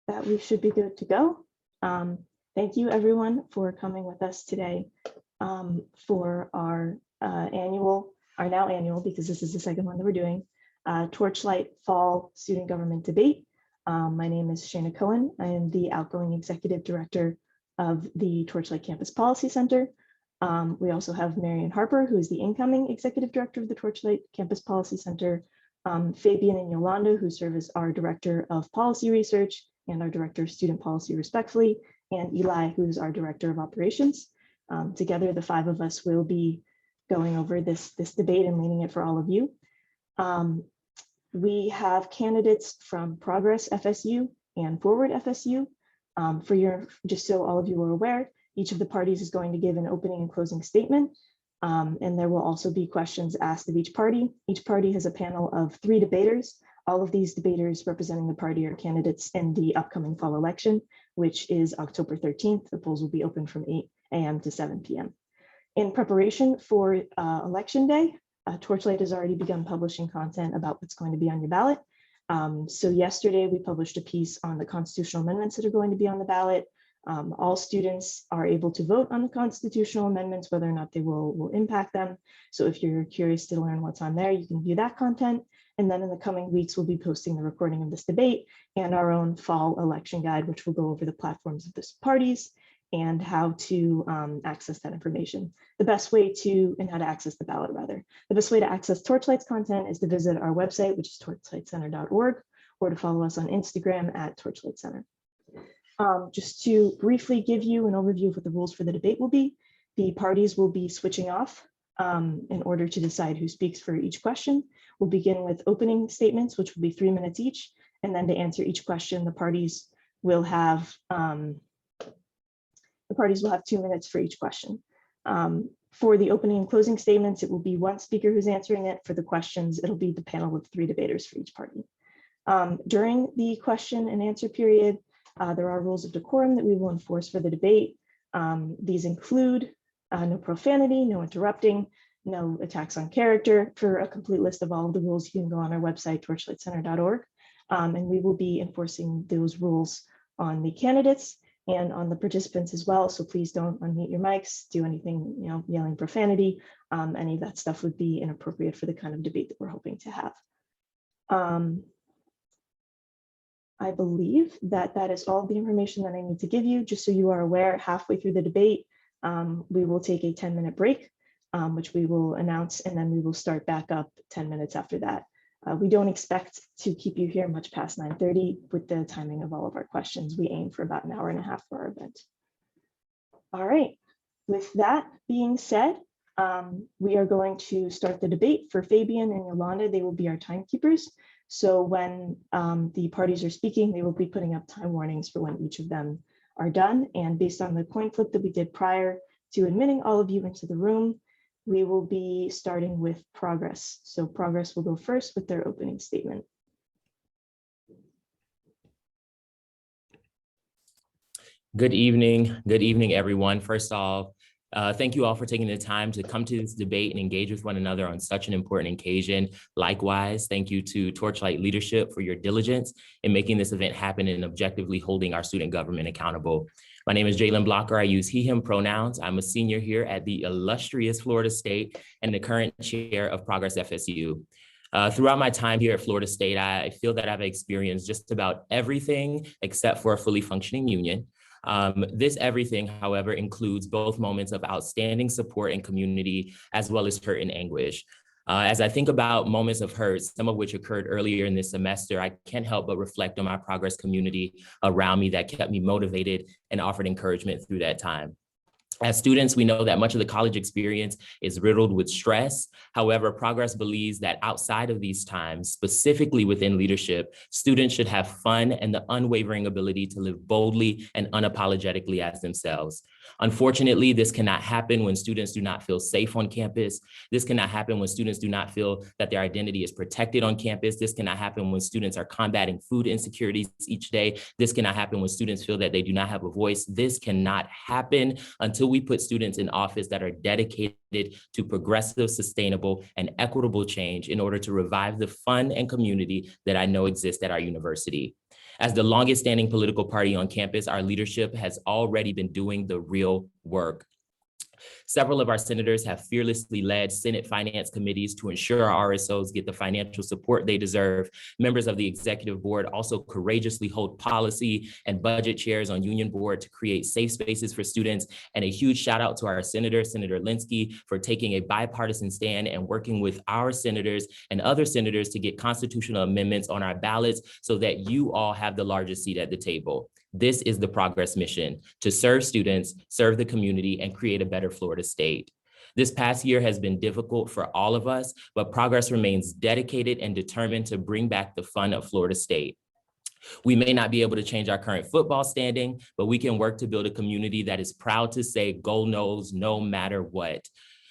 that we should be good to go. Thank you everyone for coming with us today for our now annual, because this is the second one that we're doing, Torchlight Fall Student Government Debate. My name is Shana Cohen. I am the outgoing Executive Director of the Torchlight Campus Policy Center. We also have Marian Harper, who is the incoming Executive Director of the Torchlight Campus Policy Center, Fabian and Yolanda, who serve as our Director of Policy Research and our Director of Student Policy, respectfully, and Eli, who's our Director of Operations. Together, the five of us will be going over this debate and leading it for all of you. We have candidates from Progress FSU and Forward FSU. Just so all of you are aware, each of the parties is going to give an opening and closing statement, and there will also be questions asked of each party. Each party has a panel of 3 debaters. All of these debaters representing the party are candidates in the upcoming fall election, which is October 13th. The polls will be open from 8 a.m. to 7 p.m. In preparation for Election Day, Torchlight has already begun publishing content about what's going to be on your ballot. So yesterday we published a piece on the constitutional amendments that are going to be on the ballot. All students are able to vote on the constitutional amendments, whether or not they will impact them. So if you're curious to learn what's on there, you can view that content. And then in the coming weeks, we'll be posting the recording of this debate and our own fall election guide, which will go over the platforms of the parties and how to access that information. The best way to, and how to access the ballot rather. The best way to access Torchlight's content is to visit our website, which is torchlightcenter.org, or to follow us on Instagram at Torchlight Center. Just to briefly give you an overview of what the rules for the debate will be, the parties will be switching off in order to decide who speaks for each question. We'll begin with opening statements, which will be 3 minutes each, and then to answer each question, the parties will have 2 minutes for each question. For the opening and closing statements, it will be one speaker who's answering it. For the questions, it'll be the panel of 3 debaters for each party. During the question and answer period, there are rules of decorum that we will enforce for the debate. These include no profanity, no interrupting, no attacks on character. For a complete list of all of the rules, you can go on our website, torchlightcenter.org, and we will be enforcing those rules on the candidates and on the participants as well. So please don't unmute your mics, do anything, yelling profanity. Any of that stuff would be inappropriate for the kind of debate that we're hoping to have. I believe that is all the information that I need to give you. Just so you are aware, halfway through the debate, we will take a 10-minute break, which we will announce, and then we will start back up 10 minutes after that. We don't expect to keep you here much past 9:30 with the timing of all of our questions. We aim for about an hour and a half for our event. All right, with that being said, we are going to start the debate. For Fabian and Yolanda, they will be our timekeepers. So when the parties are speaking, they will be putting up time warnings for when each of them are done. And based on the coin flip that we did prior to admitting all of you into the room, we will be starting with Progress. So Progress will go first with their opening statement. Good evening, everyone. First off, thank you all for taking the time to come to this debate and engage with one another on such an important occasion. Likewise, thank you to Torchlight leadership for your diligence in making this event happen and objectively holding our student government accountable. My name is Jalen Blocker. I use he, him pronouns. I'm a senior here at the illustrious Florida State and the current chair of Progress FSU. Throughout my time here at Florida State, I feel that I've experienced just about everything except for a fully functioning union. This everything, however, includes both moments of outstanding support and community, as well as hurt and anguish. As I think about moments of hurt, some of which occurred earlier in this semester, I can't help but reflect on my Progress community around me that kept me motivated and offered encouragement through that time. As students, we know that much of the college experience is riddled with stress. However, Progress believes that outside of these times, specifically within leadership, students should have fun and the unwavering ability to live boldly and unapologetically as themselves. Unfortunately, this cannot happen when students do not feel safe on campus. This cannot happen when students do not feel that their identity is protected on campus. This cannot happen when students are combating food insecurities each day. This cannot happen when students feel that they do not have a voice. This cannot happen until we put students in office that are dedicated to progressive, sustainable, and equitable change in order to revive the fun and community that I know exists at our university. As the longest standing political party on campus, our leadership has already been doing the real work. Several of our senators have fearlessly led Senate finance committees to ensure our RSOs get the financial support they deserve. Members of the executive board also courageously hold policy and budget chairs on union board to create safe spaces for students. And a huge shout out to our Senator Linsky, for taking a bipartisan stand and working with our senators and other senators to get constitutional amendments on our ballots so that you all have the largest seat at the table. This is the Progress mission: to serve students, serve the community, and create a better Florida state. This past year has been difficult for all of us, but Progress remains dedicated and determined to bring back the fun of Florida State. We may not be able to change our current football standing, but we can work to build a community that is proud to say "Go Noles" no matter what.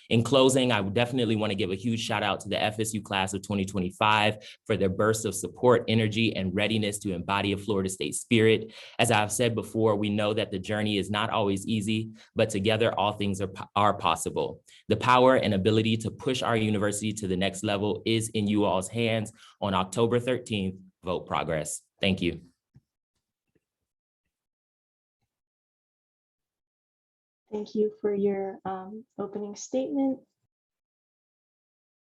In closing, I would definitely want to give a huge shout out to the FSU class of 2025 for their burst of support, energy, and readiness to embody a Florida State spirit. As I've said before, we know that the journey is not always easy, but together all things are possible. The power and ability to push our university to the next level is in you all's hands. On October 13th, vote Progress. Thank you. Thank you for your opening statement.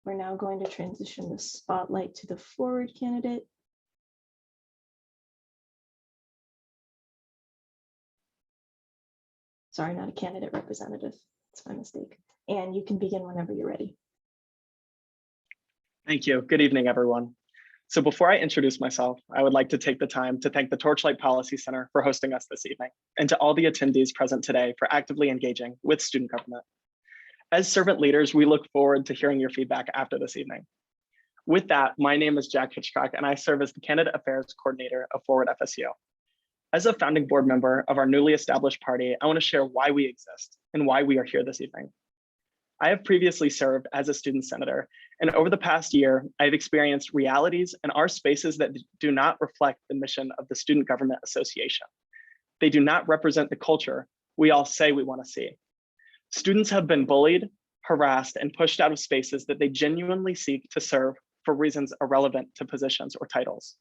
We're now going to transition the spotlight to the forward candidate. Sorry, not a candidate, representative. It's my mistake. And you can begin whenever you're ready. Thank you. Good evening, everyone. So before I introduce myself, I would like to take the time to thank the Torchlight Policy Center for hosting us this evening, and to all the attendees present today for actively engaging with student government. As servant leaders, we look forward to hearing your feedback after this evening. With that, my name is Jack Hitchcock, and I serve as the Candidate Affairs Coordinator of Forward FSU. As a founding board member of our newly established party, I want to share why we exist and why we are here this evening. I have previously served as a student senator, and over the past year, I've experienced realities in our spaces that do not reflect the mission of the Student Government Association. They do not represent the culture we all say we want to see. Students have been bullied, harassed, and pushed out of spaces that they genuinely seek to serve for reasons irrelevant to positions or titles.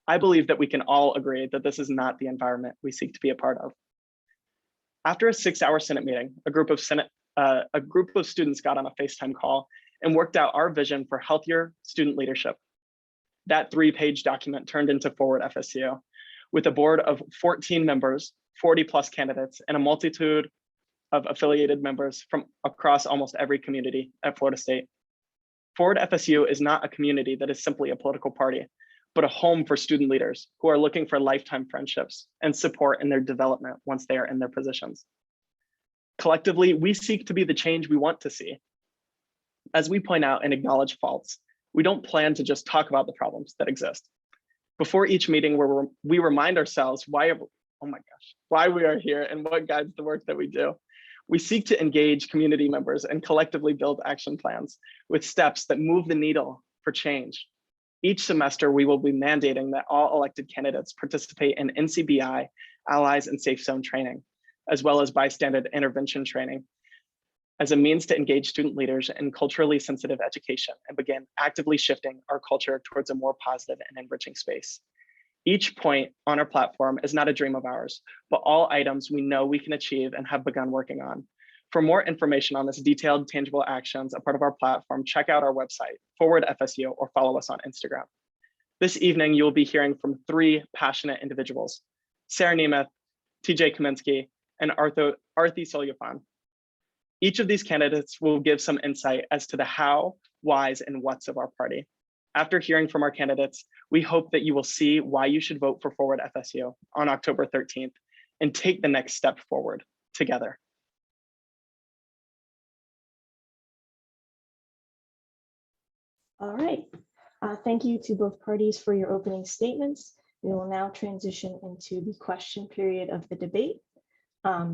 I believe that we can all agree that this is not the environment we seek to be a part of. After a 6-hour Senate meeting, a group of students got on a FaceTime call and worked out our vision for healthier student leadership. That 3-page document turned into Forward FSU, with a board of 14 members, 40+ candidates, and a multitude of affiliated members from across almost every community at Florida State. Forward FSU is not a community that is simply a political party, but a home for student leaders who are looking for lifetime friendships and support in their development once they are in their positions. Collectively, we seek to be the change we want to see. As we point out and acknowledge faults, we don't plan to just talk about the problems that exist. Before each meeting, we remind ourselves why we are here and what guides the work that we do. We seek to engage community members and collectively build action plans with steps that move the needle for change. Each semester, we will be mandating that all elected candidates participate in NCBI, Allies, and Safe Zone training, as well as bystander intervention training, as a means to engage student leaders in culturally sensitive education and begin actively shifting our culture towards a more positive and enriching space. Each point on our platform is not a dream of ours, but all items we know we can achieve and have begun working on. For more information on this detailed, tangible actions, a part of our platform, check out our website, Forward FSU, or follow us on Instagram. This evening, you will be hearing from 3 passionate individuals: Sarah Nemeth, TJ Kaminsky, and Arthi Solyafan. Each of these candidates will give some insight as to the how, whys, and whats of our party. After hearing from our candidates, we hope that you will see why you should vote for Forward FSU on October 13th and take the next step forward together. All right. Thank you to both parties for your opening statements. We will now transition into the question period of the debate.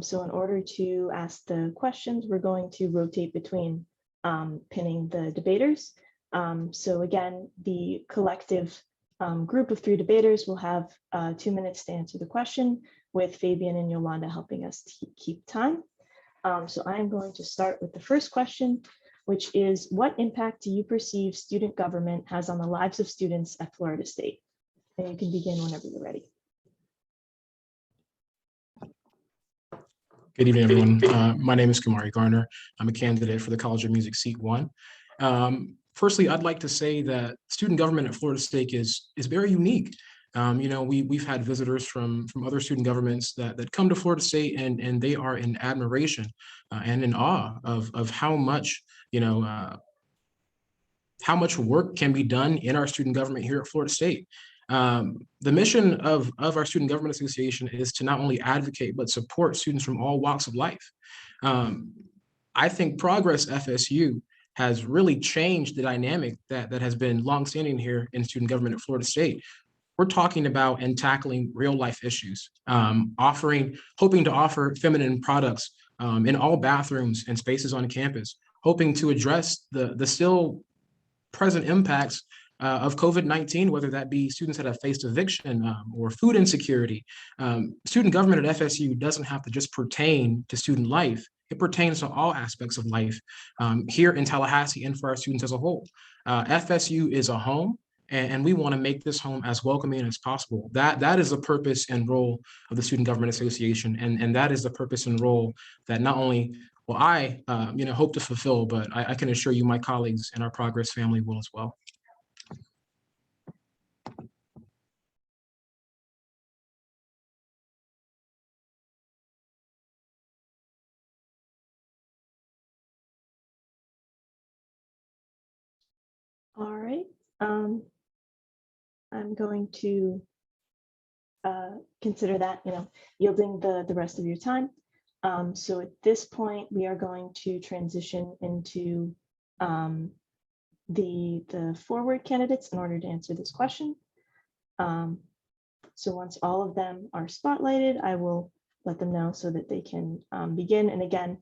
So in order to ask the questions, we're going to rotate between pinning the debaters. So again, the collective group of 3 debaters will have 2 minutes to answer the question, with Fabian and Yolanda helping us to keep time. So I'm going to start with the first question, which is, what impact do you perceive student government has on the lives of students at Florida State? And you can begin whenever you're ready. Good evening, everyone. My name is Kamari Garner. I'm a candidate for the College of Music Seat 1. Firstly, I'd like to say that student government at Florida State is very unique. We've had visitors from other student governments that come to Florida State, and they are in admiration and in awe of how much, how much work can be done in our student government here at Florida State. The mission of our Student Government Association is to not only advocate, but support students from all walks of life. I think Progress FSU has really changed the dynamic that has been longstanding here in student government at Florida State. We're talking about and tackling real life issues, hoping to offer feminine products in all bathrooms and spaces on campus, hoping to address the still present impacts of COVID-19, whether that be students that have faced eviction or food insecurity. Student government at FSU doesn't have to just pertain to student life. It pertains to all aspects of life here in Tallahassee and for our students as a whole. FSU is a home, and we want to make this home as welcoming as possible. That is the purpose and role of the Student Government Association, and that is the purpose and role that not only will I hope to fulfill, but I can assure you my colleagues and our Progress family will as well. All right. I'm going to consider that, yielding the rest of your time. So at this point, we are going to transition into the forward candidates in order to answer this question. So once all of them are spotlighted, I will let them know so that they can begin. And again,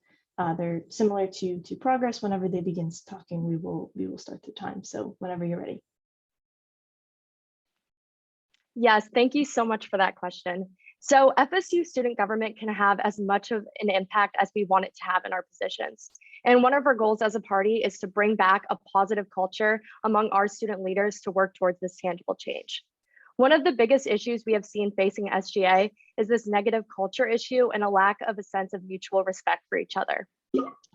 they're similar to Progress. Whenever they begin talking, we will start the time. So whenever you're ready. Yes, thank you so much for that question. So FSU student government can have as much of an impact as we want it to have in our positions. And one of our goals as a party is to bring back a positive culture among our student leaders to work towards this tangible change. One of the biggest issues we have seen facing SGA is this negative culture issue and a lack of a sense of mutual respect for each other.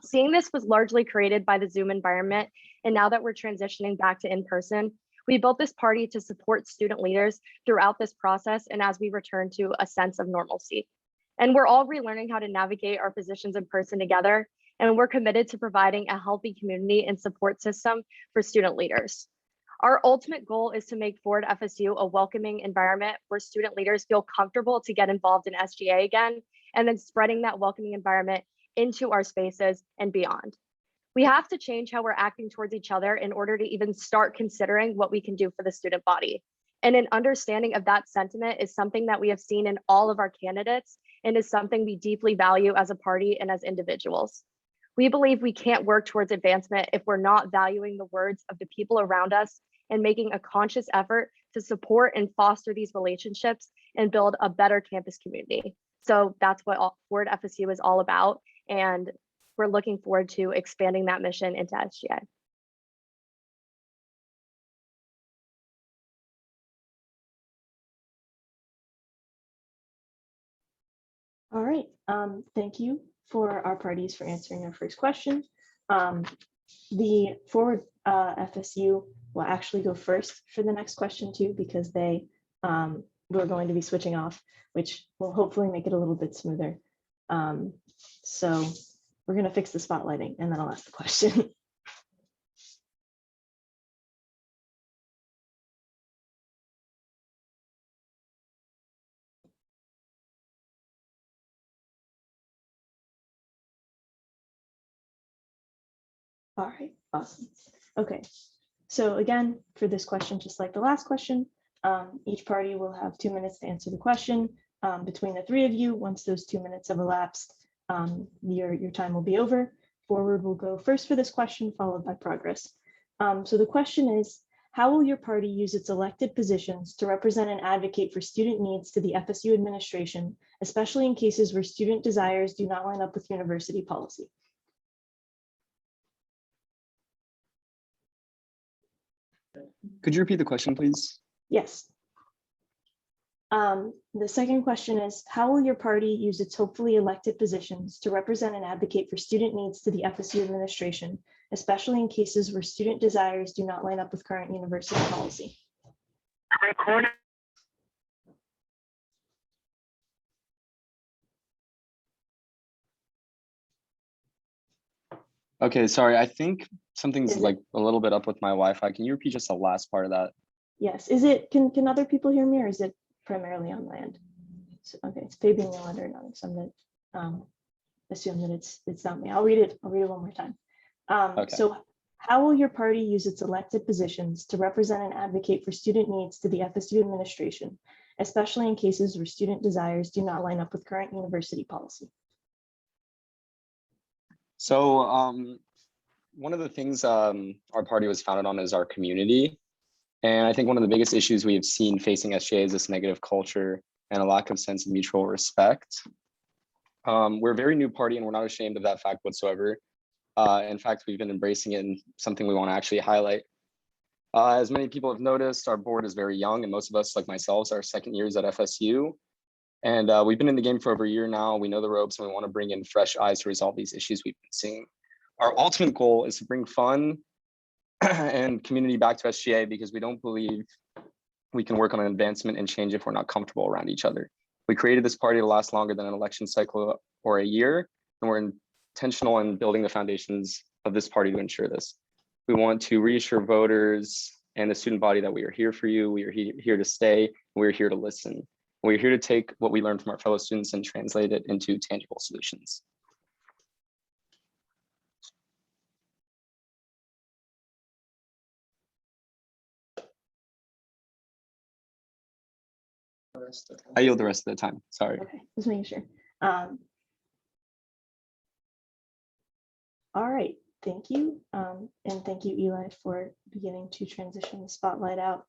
Seeing this was largely created by the Zoom environment, and now that we're transitioning back to in-person, we built this party to support student leaders throughout this process and as we return to a sense of normalcy. And we're all relearning how to navigate our positions in person together, and we're committed to providing a healthy community and support system for student leaders. Our ultimate goal is to make Forward FSU a welcoming environment where student leaders feel comfortable to get involved in SGA again, and then spreading that welcoming environment into our spaces and beyond. We have to change how we're acting towards each other in order to even start considering what we can do for the student body. And an understanding of that sentiment is something that we have seen in all of our candidates and is something we deeply value as a party and as individuals. We believe we can't work towards advancement if we're not valuing the words of the people around us and making a conscious effort to support and foster these relationships and build a better campus community. So that's what Forward FSU is all about. And we're looking forward to expanding that mission into SGA. All right. Thank you for our parties for answering our first question. The Forward FSU will actually go first for the next question too, because we're going to be switching off, which will hopefully make it a little bit smoother. So we're going to fix the spotlighting and then I'll ask the question. All right, awesome. Okay, so again, for this question, just like the last question, each party will have 2 minutes to answer the question. Between the three of you, once those 2 minutes have elapsed, your time will be over. Forward will go first for this question, followed by Progress. So the question is, how will your party use its elected positions to represent and advocate for student needs to the FSU administration, especially in cases where student desires do not line up with university policy? Could you repeat the question, please? Yes. The second question is, how will your party use its hopefully elected positions to represent and advocate for student needs to the FSU administration, especially in cases where student desires do not line up with current university policy? Okay, sorry, I think something's Is it- like a little bit up with my Wi-Fi. Can you repeat just the last part of that? Yes, can other people hear me, or is it primarily on my end? So, okay, it's Fabian Yolanda Hernandez. I'm gonna assume that it's not me. I'll read it one more time. Okay. So how will your party use its elected positions to represent and advocate for student needs to the FSU administration, especially in cases where student desires do not line up with current university policy? So one of the things our party was founded on is our community. And I think one of the biggest issues we have seen facing SGA is this negative culture and a lack of sense of mutual respect. We're a very new party and we're not ashamed of that fact whatsoever. In fact, we've been embracing it and something we want to actually highlight. As many people have noticed, our board is very young and most of us, like myself, are second years at FSU. And we've been in the game for over a year now. We know the ropes and we want to bring in fresh eyes to resolve these issues we've been seeing. Our ultimate goal is to bring fun and community back to SGA because we don't believe we can work on an advancement and change if we're not comfortable around each other. We created this party to last longer than an election cycle or a year, and we're intentional in building the foundations of this party to ensure this. We want to reassure voters and the student body that we are here for you, we are here to stay, and we're here to listen. We're here to take what we learned from our fellow students and translate it into tangible solutions. I yield the rest of the time, sorry. Okay, just making sure. All right, thank you. And thank you, Eli, for beginning to transition the spotlight out.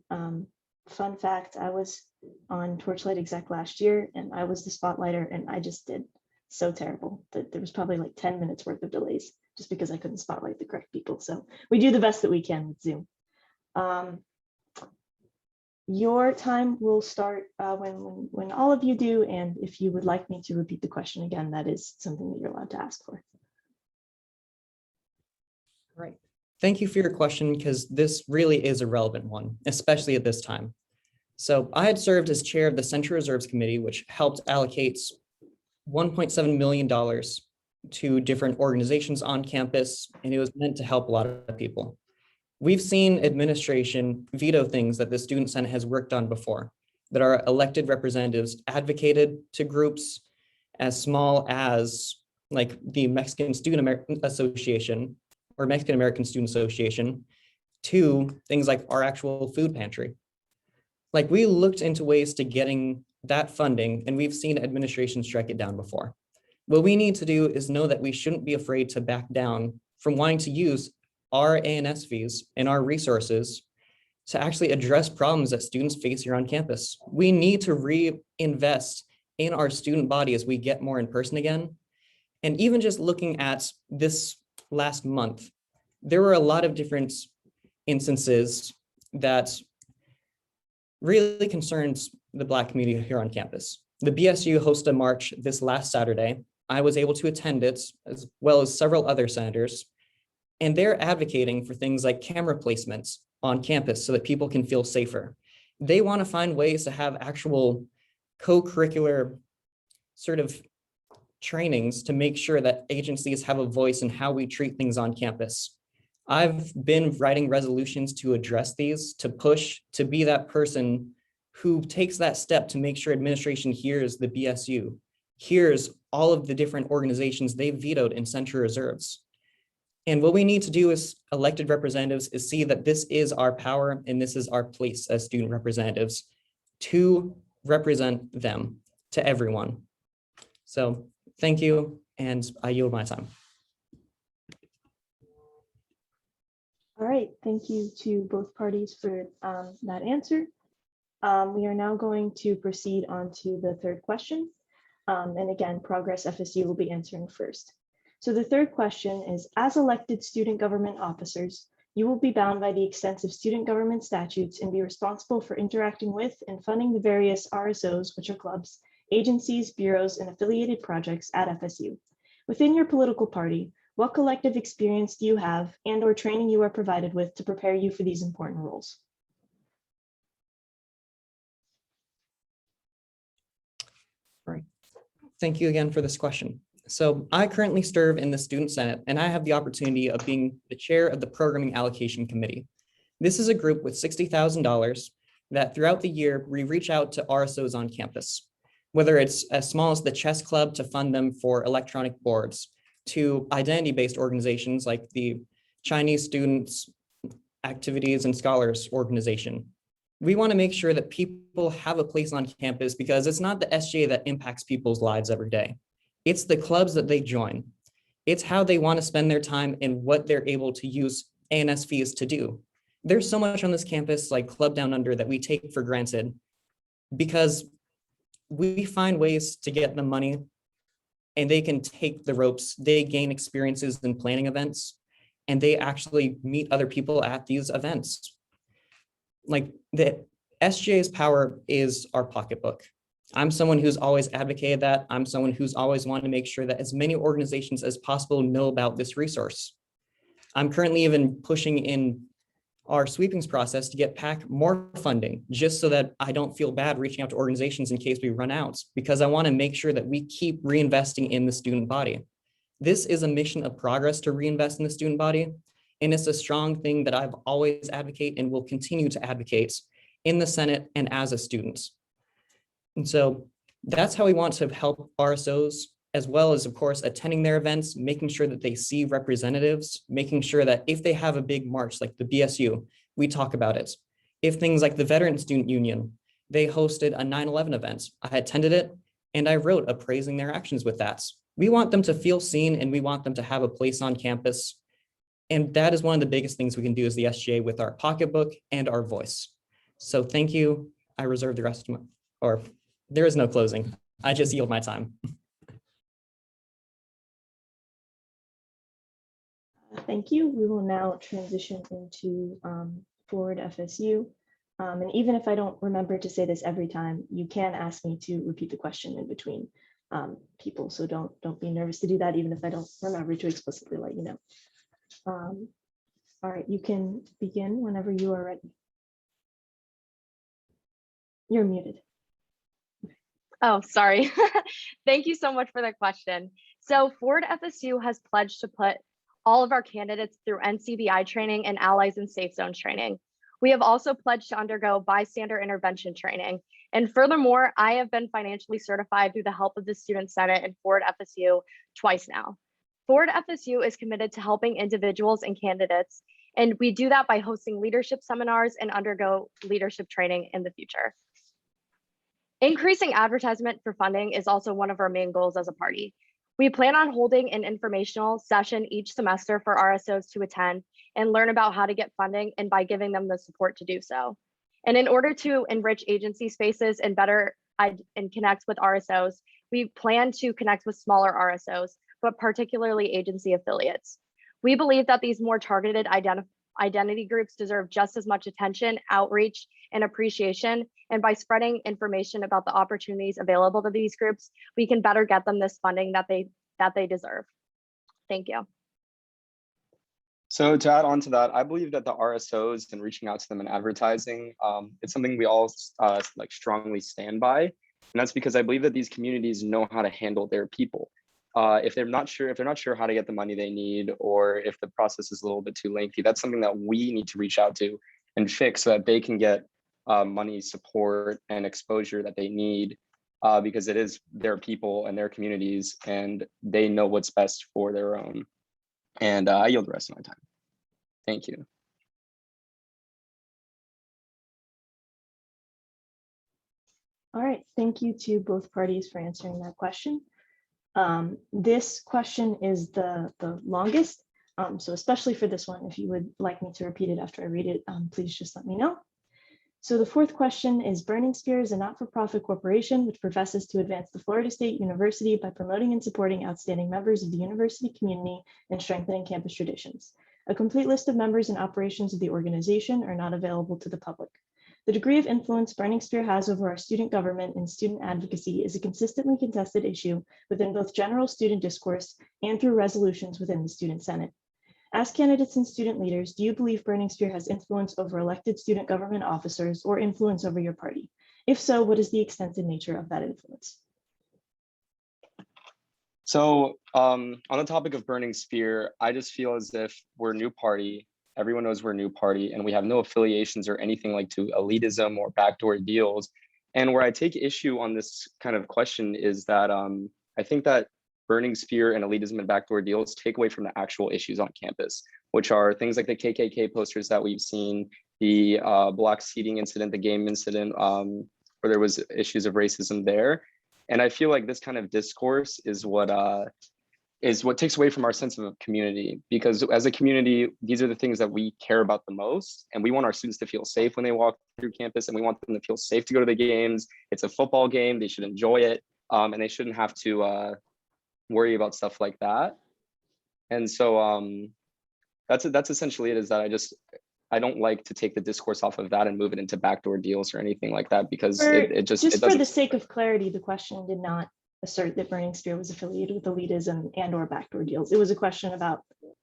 Fun fact, I was on Torchlight exec last year and I was the spotlighter and I just did so terrible that there was probably like 10 minutes worth of delays just because I couldn't spotlight the correct people. So we do the best that we can with Zoom. Your time will start when all of you do, and if you would like me to repeat the question again, that is something that you're allowed to ask for. Right. Thank you for your question, because this really is a relevant one, especially at this time. So I had served as chair of the Central Reserves Committee, which helped allocate $1.7 million to different organizations on campus, and it was meant to help a lot of people. We've seen administration veto things that the Student Senate has worked on before, that our elected representatives advocated to groups as small as like the Mexican Student Association or Mexican American Student Association, to things like our actual food pantry. Like, we looked into ways to getting that funding, and we've seen administration strike it down before. What we need to do is know that we shouldn't be afraid to back down from wanting to use our A&S fees and our resources to actually address problems that students face here on campus. We need to reinvest in our student body as we get more in person again. And even just looking at this last month, there were a lot of different instances that really concerns the Black community here on campus. The BSU hosted a march this last Saturday. I was able to attend it, as well as several other senators, and they're advocating for things like camera placements on campus so that people can feel safer. They want to find ways to have actual co-curricular sort of trainings to make sure that agencies have a voice in how we treat things on campus. I've been writing resolutions to address these, to push, to be that person who takes that step to make sure administration hears the BSU, hears all of the different organizations they vetoed in Central Reserves. And what we need to do as elected representatives is see that this is our power and this is our place as student representatives to represent them to everyone. So thank you, and I yield my time. All right, thank you to both parties for that answer. We are now going to proceed on to the third question. And again, Progress FSU will be answering first. So the third question is, as elected student government officers, You will be bound by the extensive student government statutes and be responsible for interacting with and funding the various RSOs, which are clubs, agencies, bureaus, and affiliated projects at FSU. Within your political party, what collective experience do you have and/or training you are provided with to prepare you for these important roles? Right. Thank you again for this question. So I currently serve in the Student Senate, and I have the opportunity of being the chair of the Programming Allocation Committee. This is a group with $60,000 that throughout the year, we reach out to RSOs on campus, whether it's as small as the chess club to fund them for electronic boards, to identity-based organizations like the Chinese Students Activities and Scholars Organization. We want to make sure that people have a place on campus because it's not the SGA that impacts people's lives every day. It's the clubs that they join. It's how they want to spend their time and what they're able to use ANS fees to do. There's so much on this campus like Club Down Under that we take for granted because we find ways to get them money and they can take the ropes. They gain experiences in planning events and they actually meet other people at these events. Like the SGA's power is our pocketbook. I'm someone who's always advocated that. I'm someone who's always wanted to make sure that as many organizations as possible know about this resource. I'm currently even pushing in our sweepings process to get PAC more funding, just so that I don't feel bad reaching out to organizations in case we run out, because I want to make sure that we keep reinvesting in the student body. This is a mission of progress to reinvest in the student body, and it's a strong thing that I've always advocated and will continue to advocate in the Senate and as a student. And so that's how we want to help RSOs, as well as, of course, attending their events, making sure that they see representatives, making sure that if they have a big march like the BSU, we talk about it. If things like the Veteran Student Union, they hosted a 9/11 event, I attended it and I wrote appraising their actions with that. We want them to feel seen and we want them to have a place on campus. And that is one of the biggest things we can do as the SGA with our pocketbook and our voice. So thank you. I reserve the rest of my, or there is no closing. I just yield my time. Thank you. We will now transition into Forward FSU. And even if I don't remember to say this every time, you can ask me to repeat the question in between people. So don't be nervous to do that, even if I don't remember to explicitly let you know. All right, you can begin whenever you are ready. You're muted. Oh, sorry. Thank you so much for that question. So Forward FSU has pledged to put all of our candidates through NCBI training and allies and safe zones training. We have also pledged to undergo bystander intervention training. And furthermore, I have been financially certified through the help of the Student Senate and Forward FSU twice now. Forward FSU is committed to helping individuals and candidates, and we do that by hosting leadership seminars and undergo leadership training in the future. Increasing advertisement for funding is also one of our main goals as a party. We plan on holding an informational session each semester for RSOs to attend and learn about how to get funding and by giving them the support to do so. And in order to enrich agency spaces and better and connect with RSOs, we plan to connect with smaller RSOs, but particularly agency affiliates. We believe that these more targeted identity groups deserve just as much attention, outreach, and appreciation. And by spreading information about the opportunities available to these groups, we can better get them this funding that they deserve. Thank you. So to add on to that, I believe that the RSOs and reaching out to them and advertising, it's something we all like strongly stand by. And that's because I believe that these communities know how to handle their people. If they're not sure how to get the money they need, or if the process is a little bit too lengthy, that's something that we need to reach out to and fix so that they can get money, support, and exposure that they need, because it is their people and their communities, and they know what's best for their own. And I yield the rest of my time. Thank you. All right, thank you to both parties for answering that question. This question is the longest, so especially for this one, if you would like me to repeat it after I read it, please just let me know. So the fourth question is, Burning Spear is a not-for-profit corporation which professes to advance the Florida State University by promoting and supporting outstanding members of the university community and strengthening campus traditions. A complete list of members and operations of the organization are not available to the public. The degree of influence Burning Spear has over our student government and student advocacy is a consistently contested issue within both general student discourse and through resolutions within the Student Senate. As candidates and student leaders, do you believe Burning Spear has influence over elected student government officers or influence over your party? If so, what is the extent and nature of that influence? So on the topic of Burning Spear, I just feel as if we're a new party. Everyone knows we're a new party and we have no affiliations or anything like to elitism or backdoor deals. And where I take issue on this kind of question is that I think that Burning Spear and elitism and backdoor deals take away from the actual issues on campus, which are things like the KKK posters that we've seen, the block seating incident, the game incident, where there was issues of racism there. And I feel like this kind of discourse is what takes away from our sense of community, because as a community, these are the things that we care about the most. And we want our students to feel safe when they walk through campus, and we want them to feel safe to go to the games. It's a football game, they should enjoy it, and they shouldn't have to worry about stuff like that. And so that's essentially it, is that I don't like to take the discourse off of that and move it into backdoor deals or anything like that, because it just for the sake of clarity, the question did not assert that Burning Spear was affiliated with elitism and or backdoor deals. It was a question about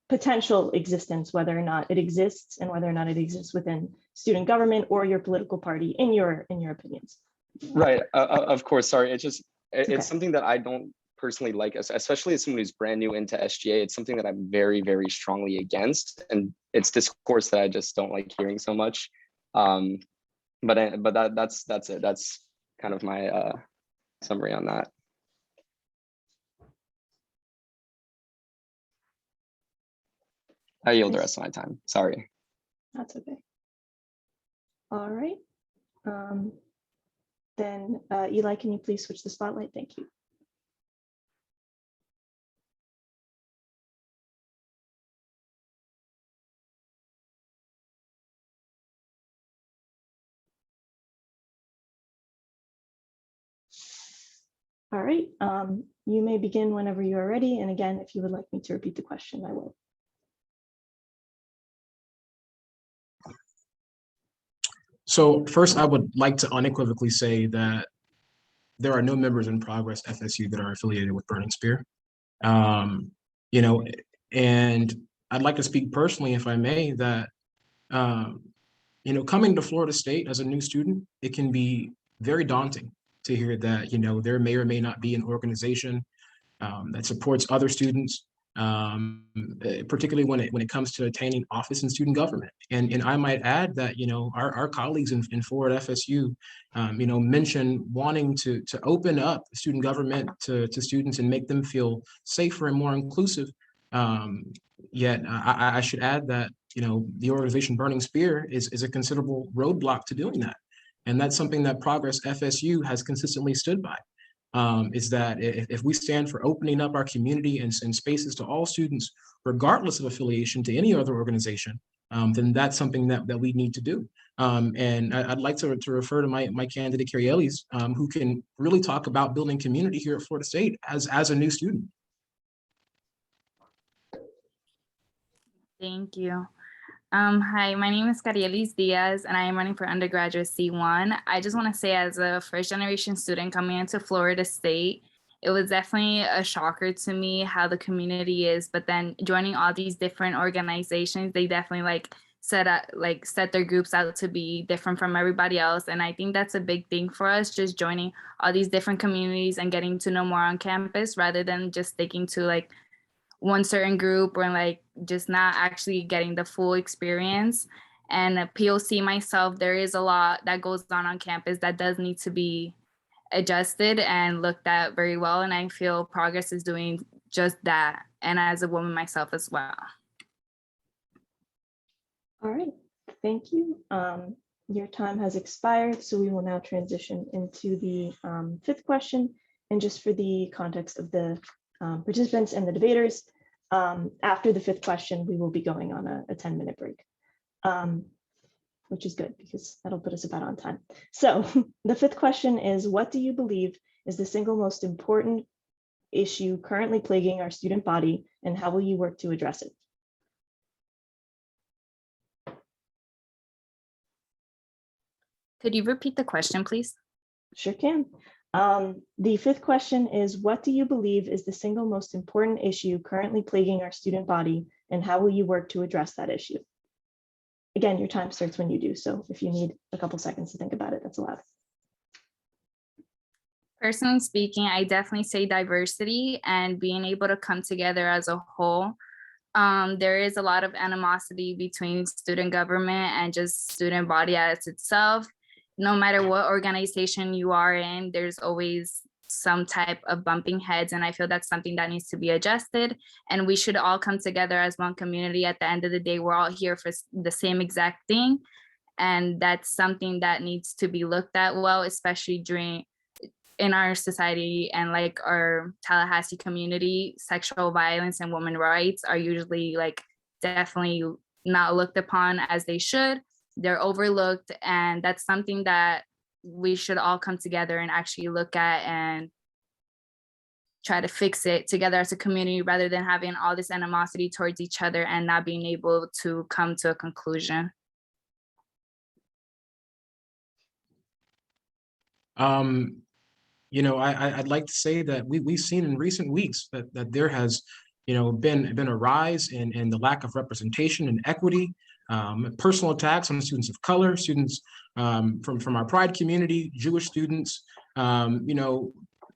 potential existence, whether or not it exists and whether or not it exists within student government or your political party, in your opinions. Right, of course, sorry, it's okay. Something that I don't personally like, especially as someone who's brand new into SGA. It's something that I'm very, very strongly against, and it's discourse that I just don't like hearing so much. But that's it. That's kind of my summary on that. I yield the rest of my time. Sorry. That's okay. All right. Then Eli, can you please switch the spotlight? Thank you. All right, you may begin whenever you are ready. And again, if you would like me to repeat the question, I will. So first, I would like to unequivocally say that there are no members in Progress FSU that are affiliated with Burning Spear. You know, and I'd like to speak personally, if I may, that, you know, coming to Florida State as a new student, it can be very daunting to hear that, you know, there may or may not be an organization that supports other students, particularly when it comes to attaining office in student government. And I might add that, you know, our colleagues in Forward FSU, you know, mention wanting to open up student government to students and make them feel safer and more inclusive. Yet I should add that, you know, the organization Burning Spear is a considerable roadblock to doing that. And that's something that Progress FSU has consistently stood by. Is that if we stand for opening up our community and spaces to all students, regardless of affiliation to any other organization, then that's something that we need to do. And I'd like to refer to my candidate, Carrie Ellis, who can really talk about building community here at Florida State as a new student. Thank you. Hi, my name is Carielis Diaz, and I am running for undergraduate C1. I just want to say, as a first-generation student coming into Florida State, it was definitely a shocker to me how the community is. But then joining all these different organizations, they definitely set their groups out to be different from everybody else. And I think that's a big thing for us, just joining all these different communities and getting to know more on campus rather than just sticking to one certain group or just not actually getting the full experience. And a POC myself, there is a lot that goes on campus that does need to be adjusted and looked at very well. And I feel Progress is doing just that. And as a woman myself as well. All right, thank you. Your time has expired, so we will now transition into the fifth question. And just for the context of the participants and the debaters, after the fifth question, we will be going on a 10-minute break, which is good because that'll put us about on time. So the fifth question is, what do you believe is the single most important issue currently plaguing our student body, and how will you work to address it? Could you repeat the question, please? Sure can. The fifth question is, what do you believe is the single most important issue currently plaguing our student body, and how will you work to address that issue? Again, your time starts when you do, so if you need a couple seconds to think about it, that's allowed. Personally speaking, I definitely say diversity and being able to come together as a whole. There is a lot of animosity between student government and just student body as itself. No matter what organization you are in, there's always some type of bumping heads. And I feel that's something that needs to be adjusted. And we should all come together as one community. At the end of the day, we're all here for the same exact thing. And that's something that needs to be looked at well, especially in our society and like our Tallahassee community. Sexual violence and women's rights are usually like definitely not looked upon as they should. They're overlooked, and that's something that we should all come together and actually look at and try to fix it together as a community, rather than having all this animosity towards each other and not being able to come to a conclusion. You know, I'd like to say that we've seen in recent weeks that there has, you know, been a rise in the lack of representation and equity, personal attacks on students of color, students from our Pride community, Jewish students. You know,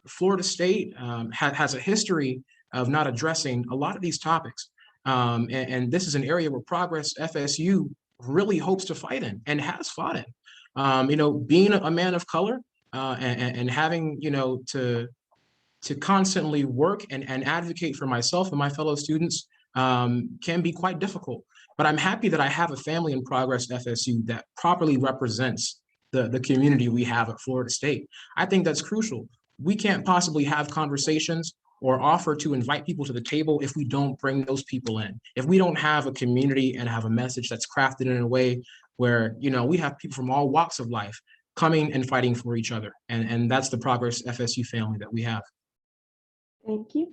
Florida State has a history of not addressing a lot of these topics. And this is an area where Progress FSU really hopes to fight in and has fought in. You know, being a man of color, and having, you know, to constantly work and advocate for myself and my fellow students can be quite difficult. But I'm happy that I have a family in Progress FSU that properly represents the community we have at Florida State. I think that's crucial. We can't possibly have conversations or offer to invite people to the table if we don't bring those people in. If we don't have a community and have a message that's crafted in a way where, you know, we have people from all walks of life coming and fighting for each other. And that's the Progress FSU family that we have. Thank you.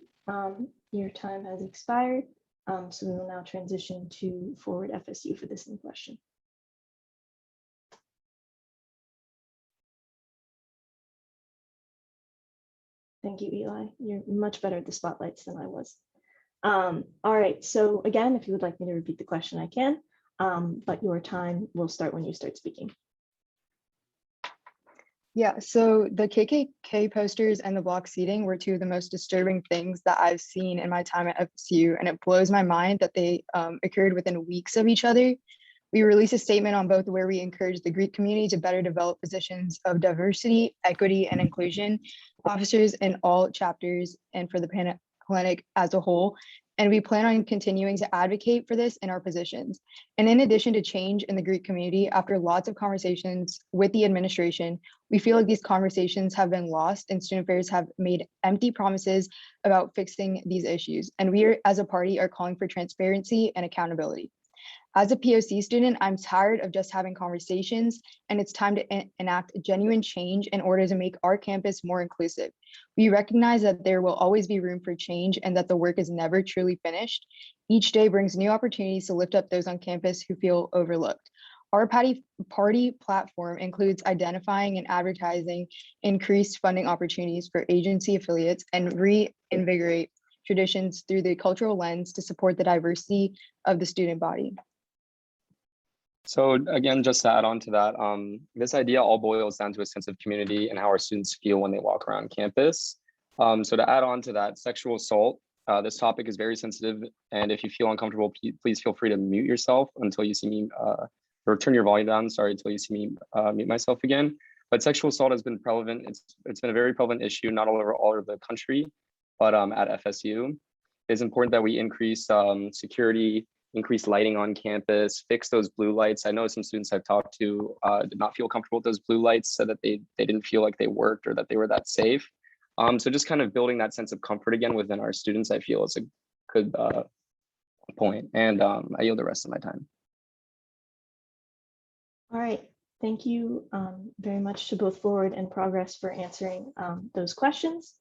Your time has expired. So we will now transition to Forward FSU for this new question. Thank you, Eli. You're much better at the spotlights than I was. All right, so again, if you would like me to repeat the question, I can, but your time will start when you start speaking. Yeah, so the KKK posters and the block seating were two of the most disturbing things that I've seen in my time at FSU, and it blows my mind that they occurred within weeks of each other. We released a statement on both where we encourage the Greek community to better develop positions of diversity, equity, and inclusion officers in all chapters and for the Pan-Hellenic as a whole. And we plan on continuing to advocate for this in our positions. And in addition to change in the Greek community, after lots of conversations with the administration, we feel like these conversations have been lost and student affairs have made empty promises about fixing these issues. And we as a party are calling for transparency and accountability. As a POC student, I'm tired of just having conversations, and it's time to enact genuine change in order to make our campus more inclusive. We recognize that there will always be room for change and that the work is never truly finished. Each day brings new opportunities to lift up those on campus who feel overlooked. Our party platform includes identifying and advertising increased funding opportunities for agency affiliates and reinvigorate traditions through the cultural lens to support the diversity of the student body. So again, just to add on to that, this idea all boils down to a sense of community and how our students feel when they walk around campus. So to add on to that, sexual assault, this topic is very sensitive. And if you feel uncomfortable, please feel free to mute yourself until you see me, or turn your volume down, sorry, until you see me mute myself again. But sexual assault has been prevalent. It's been a very prevalent issue, not all over the country, but at FSU. It's important that we increase security, increase lighting on campus, fix those blue lights. I know some students I've talked to did not feel comfortable with those blue lights, said that they didn't feel like they worked or that they were that safe. So just kind of building that sense of comfort again within our students, I feel is a good point. And I yield the rest of my time. All right, thank you very much to both Forward and Progress for answering those questions.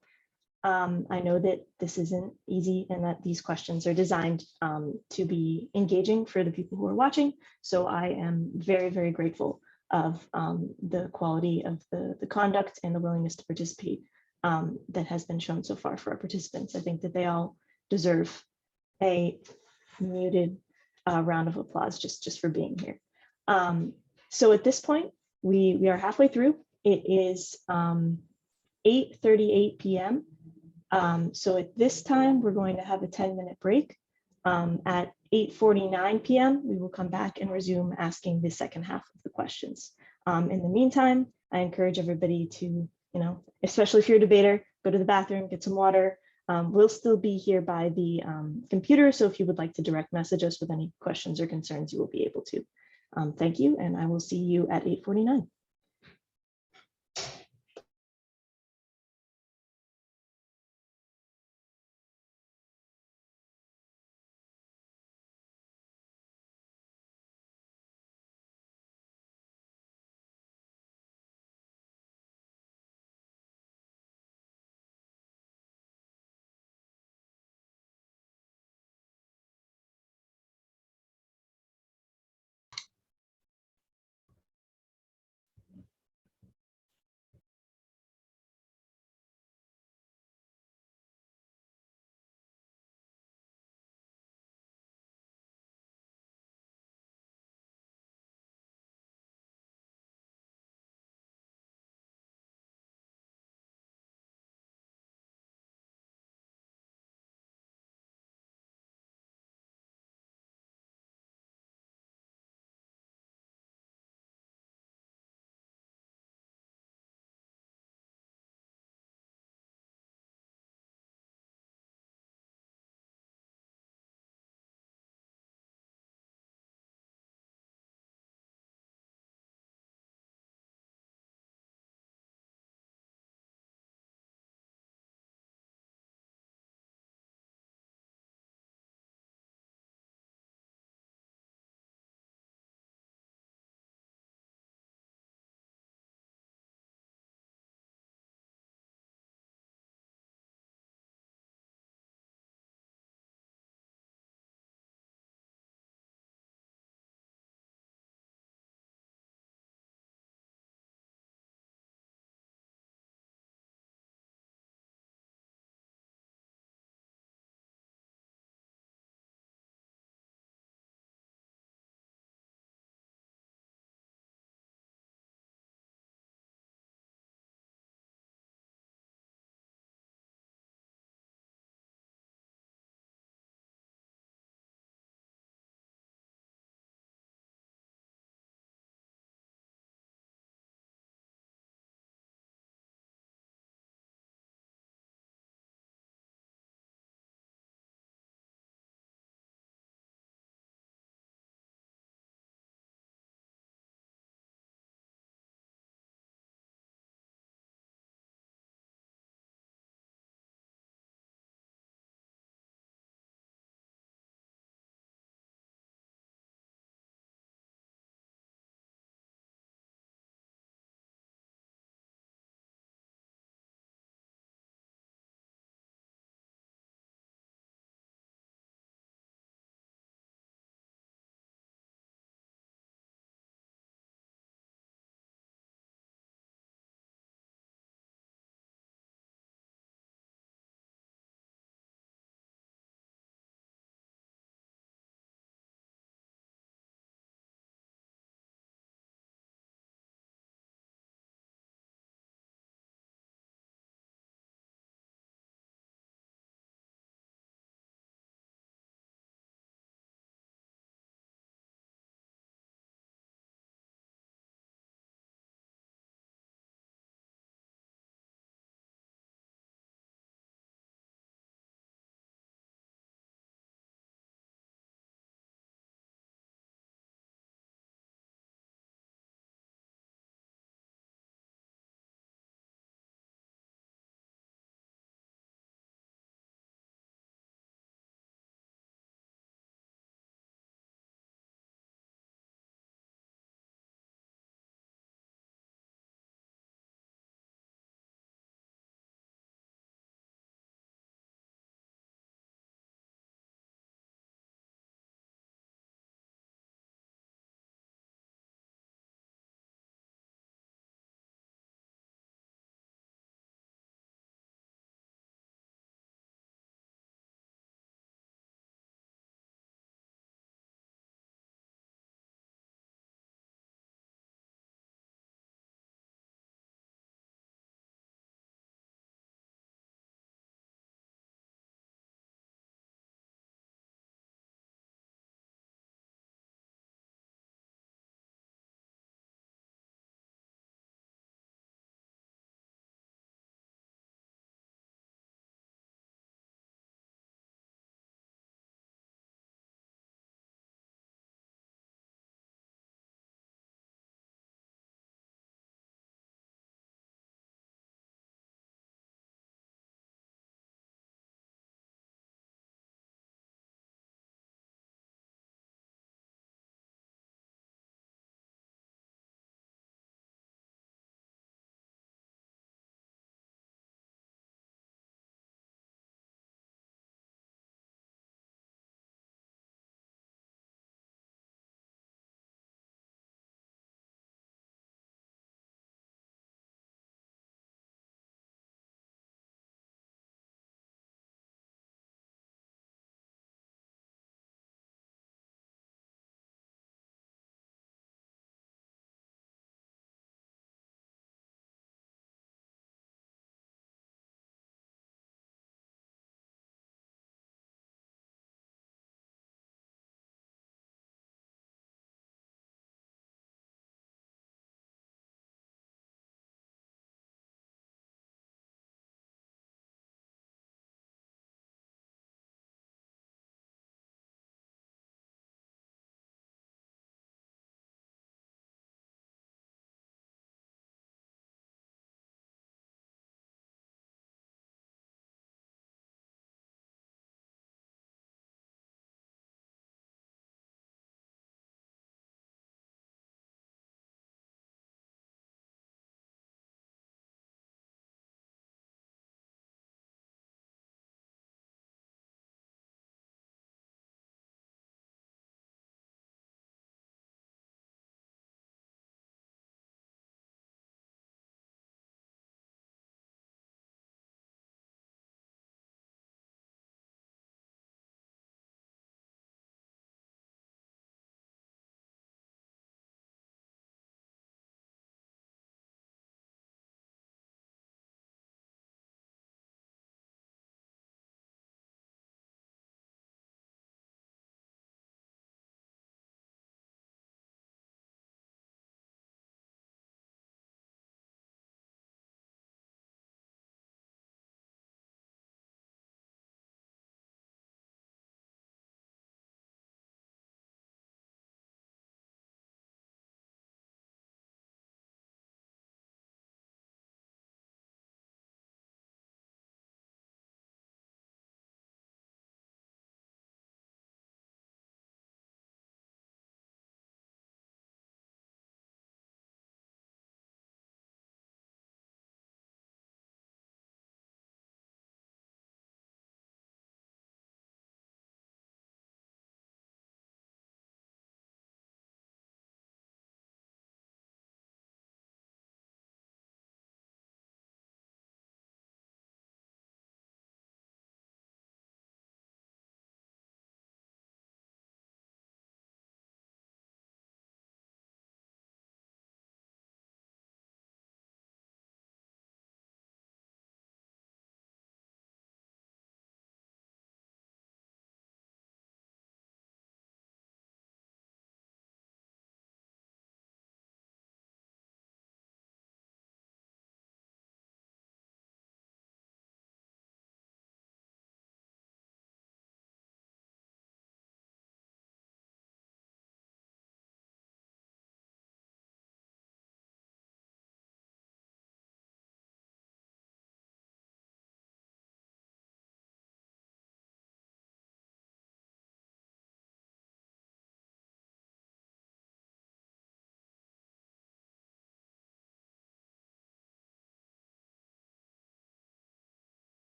I know that this isn't easy and that these questions are designed to be engaging for the people who are watching. So I am very, very grateful of the quality of the conduct and the willingness to participate that has been shown so far for our participants. I think that they all deserve a muted round of applause just for being here. So at this point, we are halfway through. It is 8:38 p.m. So at this time, we're going to have a 10-minute break. At 8:49 p.m., we will come back and resume asking the second half of the questions. In the meantime, I encourage everybody to, especially if you're a debater, go to the bathroom, get some water. We'll still be here by the computer, so if you would like to direct message us with any questions or concerns, you will be able to. Thank you, and I will see you at 8:49.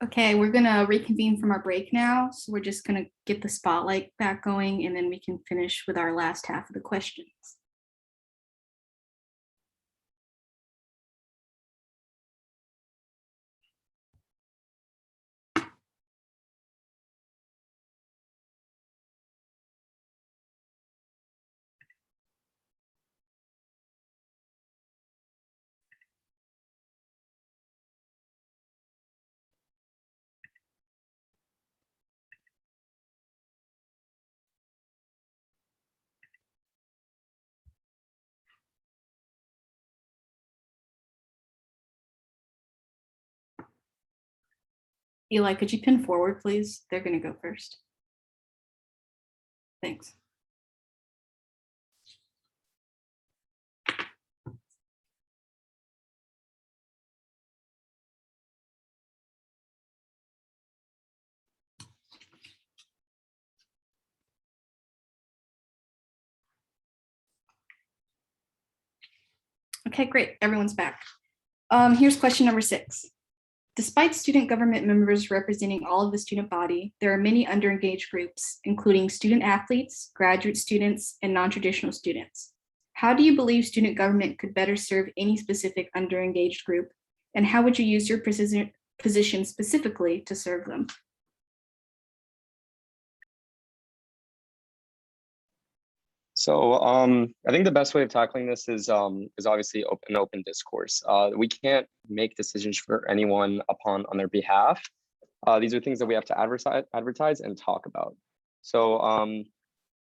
Okay, we're gonna reconvene from our break now. So we're just gonna get the spotlight back going and then we can finish with our last half of the questions. Eli, could you pin forward, please? They're gonna go first. Thanks. Okay, great. Everyone's back. Here's question number 6. Despite student government members representing all of the student body, there are many underengaged groups, including student athletes, graduate students, and non-traditional students. How do you believe student government could better serve any specific underengaged group? And how would you use your position specifically to serve them? So I think the best way of tackling this is obviously open discourse. We can't make decisions for anyone on their behalf. These are things that we have to advertise and talk about. So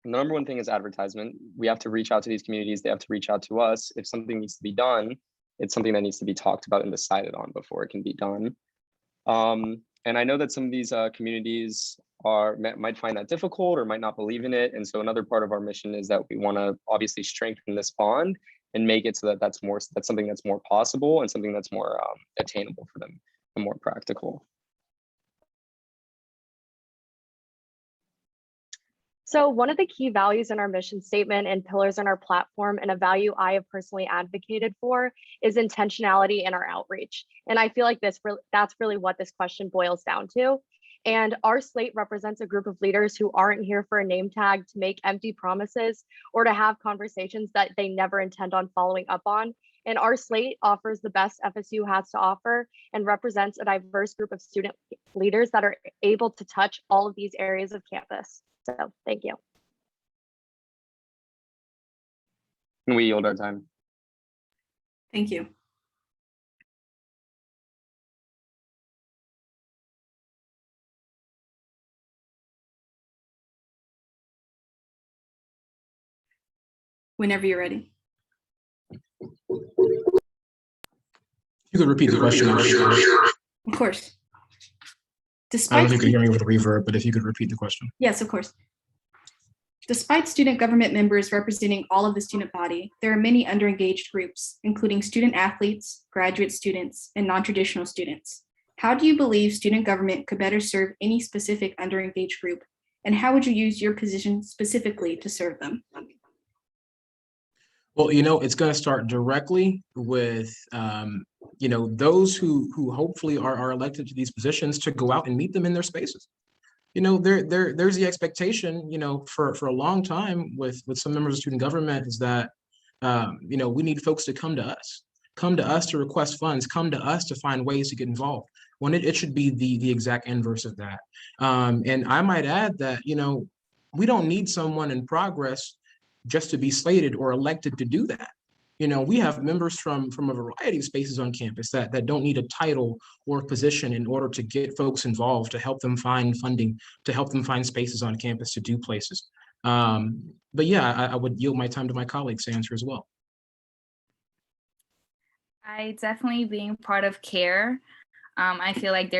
the number one thing is advertisement. We have to reach out to these communities. They have to reach out to us. If something needs to be done, it's something that needs to be talked about and decided on before it can be done. And I know that some of these communities might find that difficult or might not believe in it. And so another part of our mission is that we want to obviously strengthen this bond and make it so that that's something that's more possible and something that's more attainable for them and more practical. So one of the key values in our mission statement and pillars in our platform, and a value I have personally advocated for, is intentionality in our outreach. And I feel like that's really what this question boils down to. And our slate represents a group of leaders who aren't here for a name tag to make empty promises or to have conversations that they never intend on following up on. And our slate offers the best FSU has to offer and represents a diverse group of student leaders that are able to touch all of these areas of campus. So thank you. Can we yield our time? Thank you. Whenever you're ready. You could repeat the question. Of course. I don't know if you can hear me with reverb, but if you could repeat the question. Yes, of course. Despite student government members representing all of the student body, there are many underengaged groups, including student athletes, graduate students, and non-traditional students. How do you believe student government could better serve any specific underengaged group? And how would you use your position specifically to serve them? Well, it's going to start directly with, those who hopefully are elected to these positions to go out and meet them in their spaces. There's the expectation, for a long time with some members of student government is that, we need folks to come to us to request funds, come to us to find ways to get involved, when it should be the exact inverse of that. And I might add that, we don't need someone in progress just to be slated or elected to do that. We have members from a variety of spaces on campus that don't need a title or position in order to get folks involved, to help them find funding, to help them find spaces on campus to do places. But yeah, I would yield my time to my colleagues to answer as well. I definitely being part of CARE. I feel like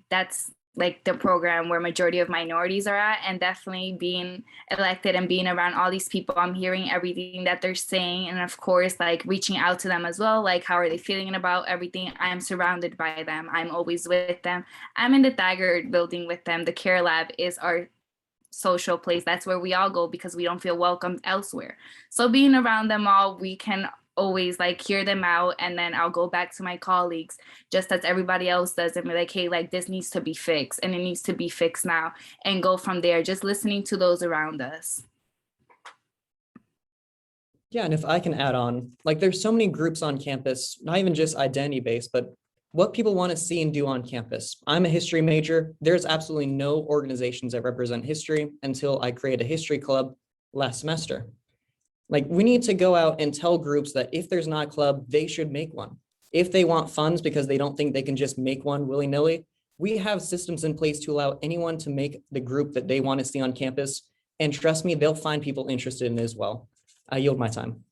that's like the program where majority of minorities are at, and definitely being elected and being around all these people, I'm hearing everything that they're saying. And of course, like reaching out to them as well, like how are they feeling about everything? I'm surrounded by them. I'm always with them. I'm in the Taggart building with them. The Care Lab is our social place. That's where we all go because we don't feel welcomed elsewhere. So being around them all, we can always like hear them out, and then I'll go back to my colleagues just as everybody else does and be like, hey, like this needs to be fixed and it needs to be fixed now, and go from there, just listening to those around us. Yeah, and if I can add on, like there's so many groups on campus, not even just identity based, but what people want to see and do on campus. I'm a history major. There's absolutely no organizations that represent history until I created a history club last semester. Like we need to go out and tell groups that if there's not a club, they should make one. If they want funds because they don't think they can just make one willy-nilly, we have systems in place to allow anyone to make the group that they want to see on campus. And trust me, they'll find people interested in it as well. I yield my time.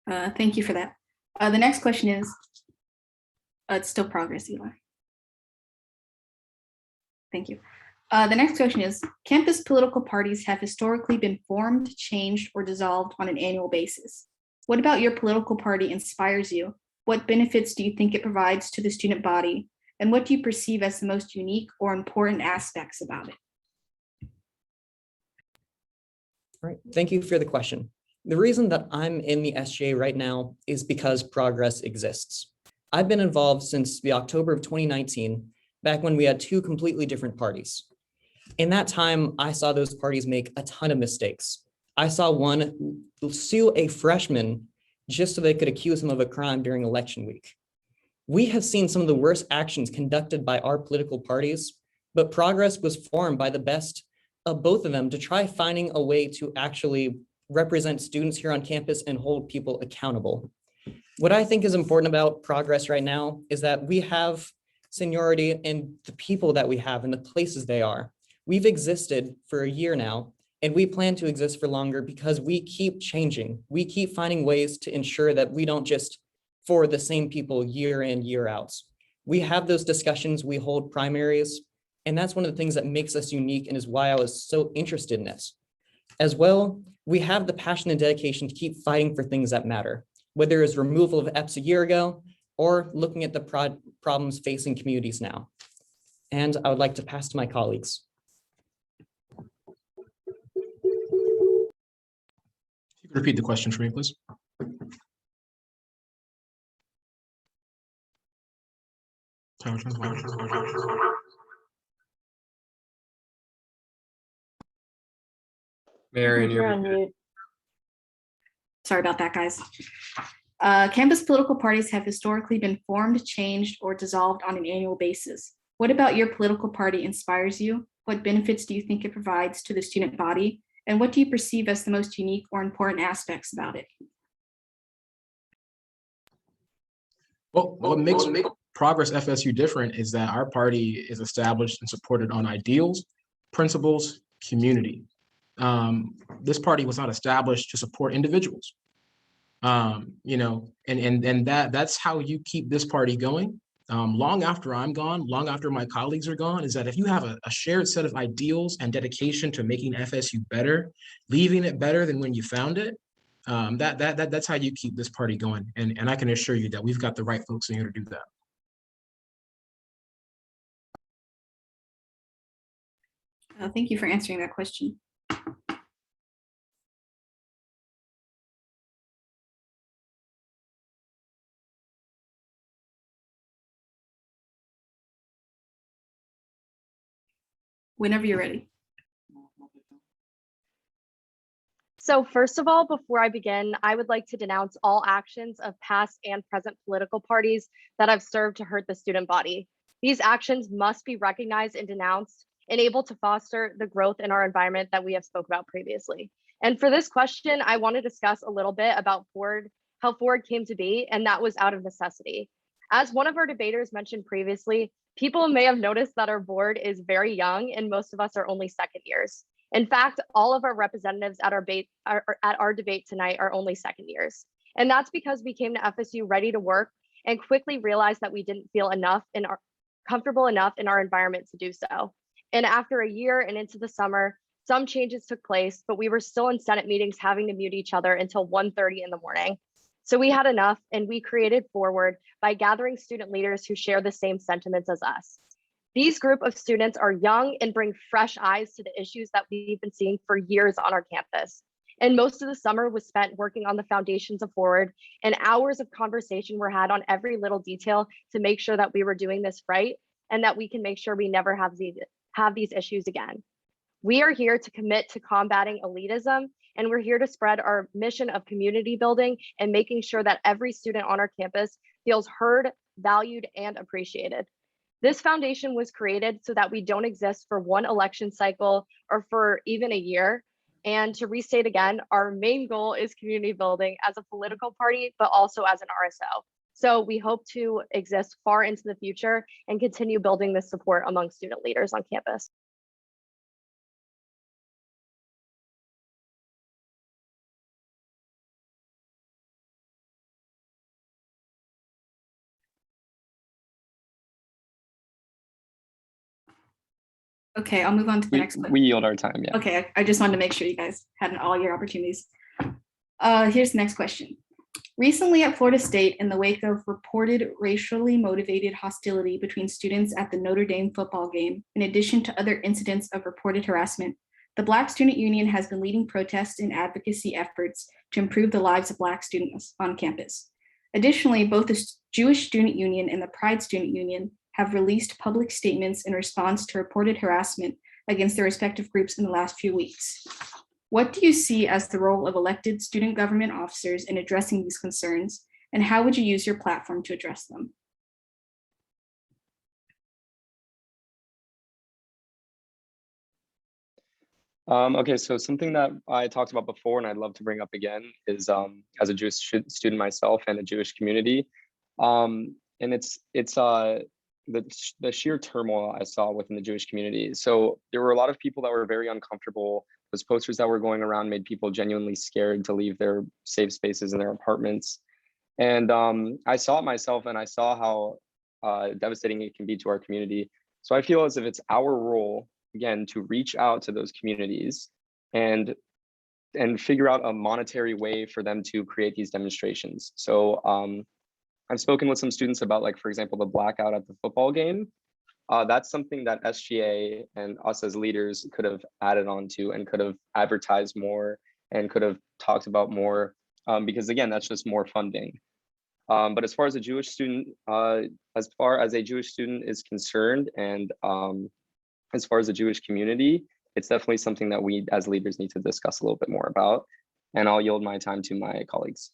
Thank you for that. The next question is, it's still progress, Eli. Thank you. The next question is, campus political parties have historically been formed, changed, or dissolved on an annual basis. What about your political party inspires you? What benefits do you think it provides to the student body? And what do you perceive as the most unique or important aspects about it? Right. Thank you for the question. The reason that I'm in the SGA right now is because progress exists. I've been involved since the October of 2019, back when we had two completely different parties. In that time, I saw those parties make a ton of mistakes. I saw one sue a freshman just so they could accuse him of a crime during election week. We have seen some of the worst actions conducted by our political parties, but progress was formed by the best of both of them to try finding a way to actually represent students here on campus and hold people accountable. What I think is important about progress right now is that we have seniority in the people that we have and the places they are. We've existed for a year now, and we plan to exist for longer because we keep changing. We keep finding ways to ensure that we don't just forward the same people year in, year out. We have those discussions, we hold primaries, and that's one of the things that makes us unique and is why I was so interested in this. As well, we have the passion and dedication to keep fighting for things that matter, whether it's removal of EPS a year ago or looking at the problems facing communities now. And I would like to pass to my colleagues. You can repeat the question for me, please. Marion, you're on mute. Sorry about that, guys. Campus political parties have historically been formed, changed, or dissolved on an annual basis. What about your political party inspires you? What benefits do you think it provides to the student body? And what do you perceive as the most unique or important aspects about it? Well, what makes Progress FSU different is that our party is established and supported on ideals, principles, community. This party was not established to support individuals. You know, and that's how you keep this party going. Long after I'm gone, long after my colleagues are gone, is that if you have a shared set of ideals and dedication to making FSU better, leaving it better than when you found it, that's how you keep this party going. And I can assure you that we've got the right folks in here to do that. Thank you for answering that question. Whenever you're ready. So first of all, before I begin, I would like to denounce all actions of past and present political parties that have served to hurt the student body. These actions must be recognized and denounced and able to foster the growth in our environment that we have spoke about previously. And for this question, I want to discuss a little bit about how Ford came to be, and that was out of necessity. As one of our debaters mentioned previously, people may have noticed that our board is very young and most of us are only second years. In fact, all of our representatives at our debate tonight are only second years. And that's because we came to FSU ready to work and quickly realized that we didn't feel comfortable enough in our environment to do so. And after a year and into the summer, some changes took place, but we were still in Senate meetings having to mute each other until 1:30 in the morning. So we had enough and we created Forward by gathering student leaders who share the same sentiments as us. These group of students are young and bring fresh eyes to the issues that we've been seeing for years on our campus. And most of the summer was spent working on the foundations of Forward, and hours of conversation were had on every little detail to make sure that we were doing this right and that we can make sure we never have these issues again. We are here to commit to combating elitism, and we're here to spread our mission of community building and making sure that every student on our campus feels heard, valued, and appreciated. This foundation was created so that we don't exist for one election cycle or for even a year. And to restate again, our main goal is community building as a political party, but also as an RSO. So we hope to exist far into the future and continue building this support among student leaders on campus. Okay, I'll move on to the next one. We yield our time, yeah. Okay, I just wanted to make sure you guys had all your opportunities. Here's the next question. Recently at Florida State, in the wake of reported racially motivated hostility between students at the Notre Dame football game, in addition to other incidents of reported harassment, the Black Student Union has been leading protests and advocacy efforts to improve the lives of Black students on campus. Additionally, both the Jewish Student Union and the Pride Student Union have released public statements in response to reported harassment against their respective groups in the last few weeks. What do you see as the role of elected student government officers in addressing these concerns, and how would you use your platform to address them? Okay, so something that I talked about before and I'd love to bring up again is as a Jewish student myself and a Jewish community, and it's the sheer turmoil I saw within the Jewish community. So there were a lot of people that were very uncomfortable. Those posters that were going around made people genuinely scared to leave their safe spaces in their apartments. And I saw it myself, and I saw how devastating it can be to our community. So I feel as if it's our role, again, to reach out to those communities and figure out a monetary way for them to create these demonstrations. So I've spoken with some students about, like, for example, the blackout at the football game. That's something that SGA and us as leaders could have added on to and could have advertised more and could have talked about more, because again, that's just more funding. But as far as a Jewish student, is concerned, and as far as the Jewish community, it's definitely something that we as leaders need to discuss a little bit more about. And I'll yield my time to my colleagues.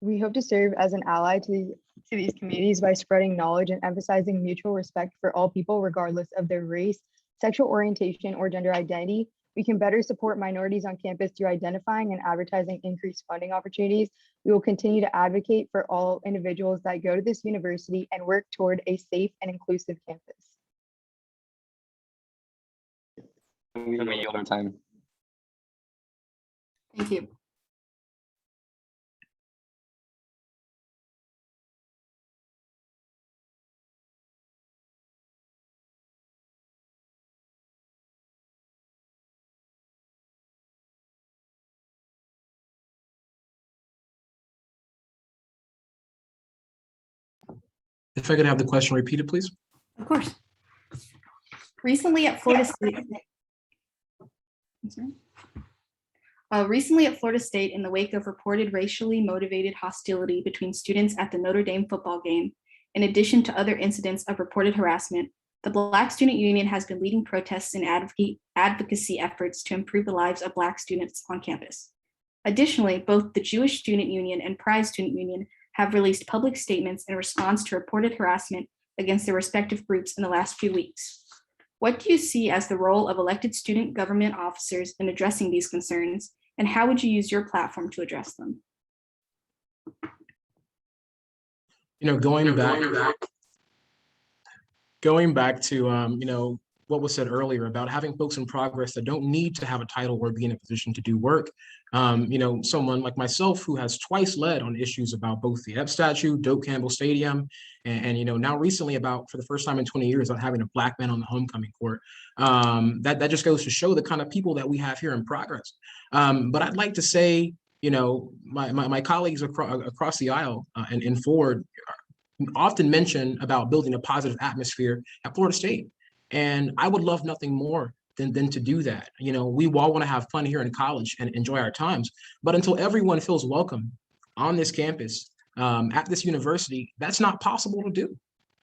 We hope to serve as an ally to these communities by spreading knowledge and emphasizing mutual respect for all people, regardless of their race, sexual orientation, or gender identity. We can better support minorities on campus through identifying and advertising increased funding opportunities. We will continue to advocate for all individuals that go to this university and work toward a safe and inclusive campus. We yield our time. Thank you. If I could have the question repeated, please. Of course. Recently at Florida State, in the wake of reported racially motivated hostility between students at the Notre Dame football game, in addition to other incidents of reported harassment, the Black Student Union has been leading protests and advocacy efforts to improve the lives of Black students on campus. Additionally, both the Jewish Student Union and Pride Student Union have released public statements in response to reported harassment against their respective groups in the last few weeks. What do you see as the role of elected student government officers in addressing these concerns, and how would you use your platform to address them? Going back to what was said earlier about having folks in progress that don't need to have a title or be in a position to do work. Someone like myself who has twice led on issues about both the Epps statue, Doak Campbell Stadium, and now recently about, for the first time in 20 years, on having a Black man on the homecoming court. That just goes to show the kind of people that we have here in progress. But I'd like to say, my colleagues across the aisle and in Ford often mention about building a positive atmosphere at Florida State. And I would love nothing more than to do that. You know, we all want to have fun here in college and enjoy our times, but until everyone feels welcome on this campus, at this university, that's not possible to do.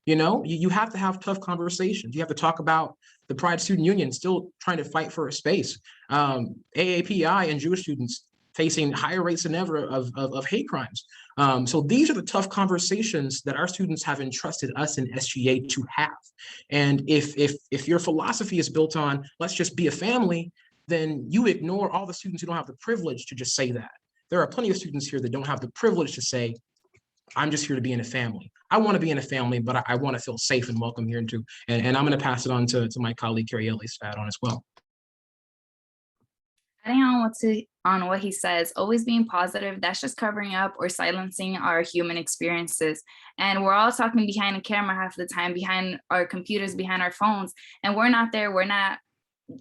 You know, you have to have tough conversations. You have to talk about the Pride Student Union still trying to fight for a space. AAPI and Jewish students facing higher rates than ever of hate crimes. So these are the tough conversations that our students have entrusted us in SGA to have. And if your philosophy is built on, let's just be a family, then you ignore all the students who don't have the privilege to just say that. There are plenty of students here that don't have the privilege to say, I'm just here to be in a family. I want to be in a family, but I want to feel safe and welcome here too. And I'm going to pass it on to my colleague, Carrie Ellis, to add on as well. Adding on what he says, always being positive, that's just covering up or silencing our human experiences. And we're all talking behind a camera half the time, behind our computers, behind our phones, and we're not there. We're not,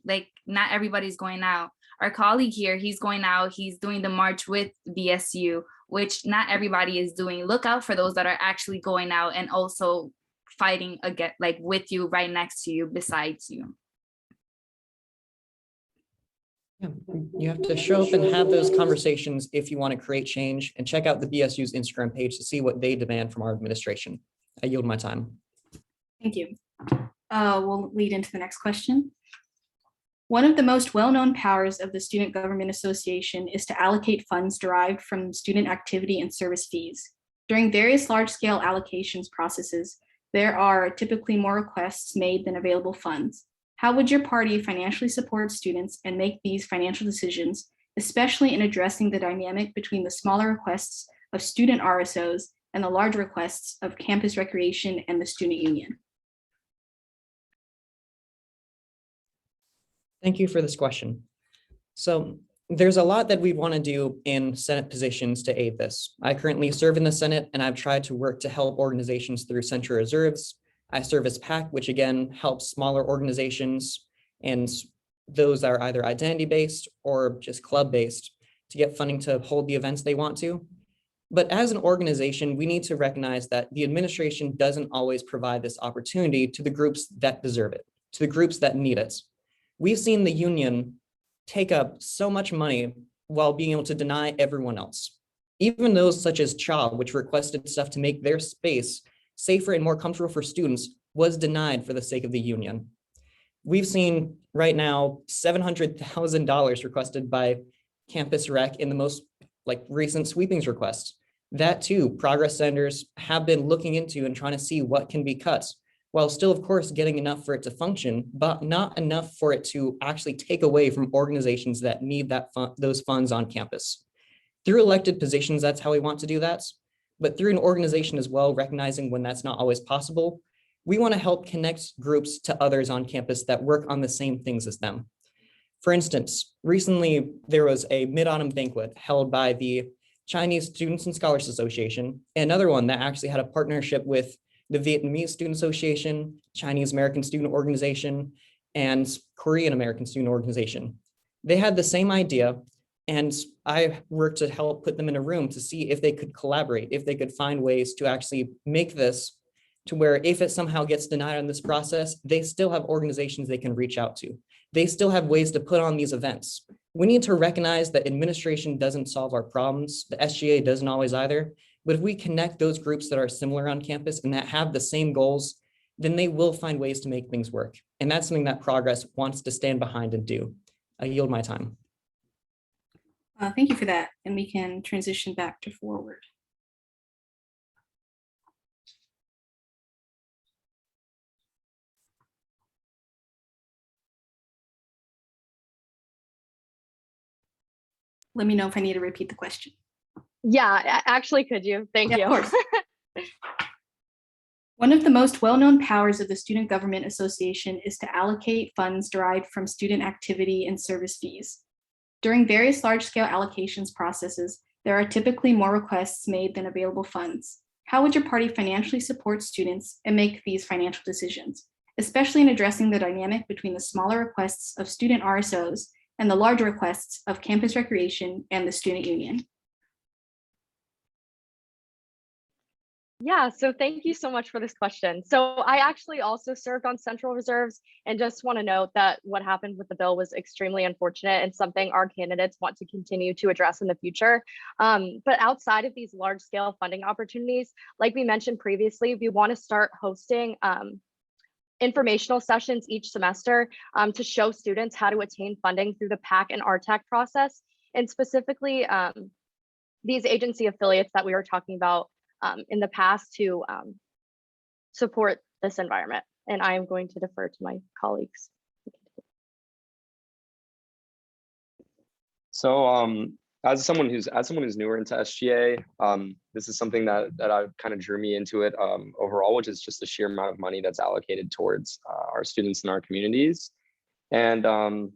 like, not everybody's going out. Our colleague here, he's going out, he's doing the march with BSU, which not everybody is doing. Look out for those that are actually going out and also fighting again, like with you, right next to you, besides you. Yeah, you have to show up and have those conversations if you want to create change, and check out the BSU's Instagram page to see what they demand from our administration. I yield my time. Thank you. We'll lead into the next question. One of the most well-known powers of the Student Government Association is to allocate funds derived from student activity and service fees. During various large-scale allocations processes, there are typically more requests made than available funds. How would your party financially support students and make these financial decisions, especially in addressing the dynamic between the smaller requests of student RSOs and the large requests of campus recreation and the student union? Thank you for this question. So there's a lot that we want to do in Senate positions to aid this. I currently serve in the Senate, and I've tried to work to help organizations through Central Reserves. I serve as PAC, which again helps smaller organizations and those that are either identity-based or just club-based to get funding to hold the events they want to. But as an organization, we need to recognize that the administration doesn't always provide this opportunity to the groups that deserve it, to the groups that need it. We've seen the union take up so much money while being able to deny everyone else. Even those such as CHA, which requested stuff to make their space safer and more comfortable for students, was denied for the sake of the union. We've seen right now $700,000 requested by Campus Rec in the most recent sweepings request. That too, progress centers have been looking into and trying to see what can be cut, while still, of course, getting enough for it to function, but not enough for it to actually take away from organizations that need those funds on campus. Through elected positions, that's how we want to do that. But through an organization as well, recognizing when that's not always possible, we want to help connect groups to others on campus that work on the same things as them. For instance, recently there was a mid-autumn banquet held by the Chinese Students and Scholars Association, and another one that actually had a partnership with the Vietnamese Student Association, Chinese American Student Organization, and Korean American Student Organization. They had the same idea, and I worked to help put them in a room to see if they could collaborate, if they could find ways to actually make this to where if it somehow gets denied in this process, they still have organizations they can reach out to. They still have ways to put on these events. We need to recognize that administration doesn't solve our problems. The SGA doesn't always either. But if we connect those groups that are similar on campus and that have the same goals, then they will find ways to make things work. And that's something that Progress wants to stand behind and do. I yield my time. Thank you for that. And we can transition back to Forward. Let me know if I need to repeat the question. Yeah, actually, could you? Thank you. Of course. One of the most well-known powers of the Student Government Association is to allocate funds derived from student activity and service fees. During various large-scale allocations processes, there are typically more requests made than available funds. How would your party financially support students and make these financial decisions, especially in addressing the dynamic between the smaller requests of student RSOs and the larger requests of campus recreation and the student union? Yeah, so thank you so much for this question. So I actually also served on Central Reserves and just want to note that what happened with the bill was extremely unfortunate and something our candidates want to continue to address in the future. But outside of these large scale funding opportunities, like we mentioned previously, we want to start hosting informational sessions each semester to show students how to attain funding through the PAC and RTAC process, and specifically these agency affiliates that we were talking about in the past to support this environment. And I am going to defer to my colleagues. So as someone who's newer into SGA, this is something that kind of drew me into it overall, which is just the sheer amount of money that's allocated towards our students in our communities. And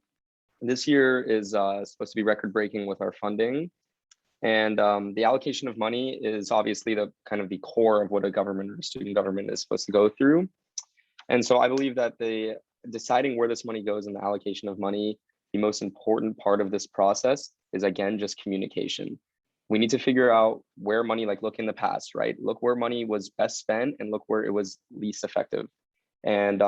this year is supposed to be record breaking with our funding. And the allocation of money is obviously the kind of the core of what a government or student government is supposed to go through. And so I believe that the deciding where this money goes and the allocation of money, the most important part of this process is, again, just communication. We need to figure out where money, like look in the past, right? Look where money was best spent and look where it was least effective. And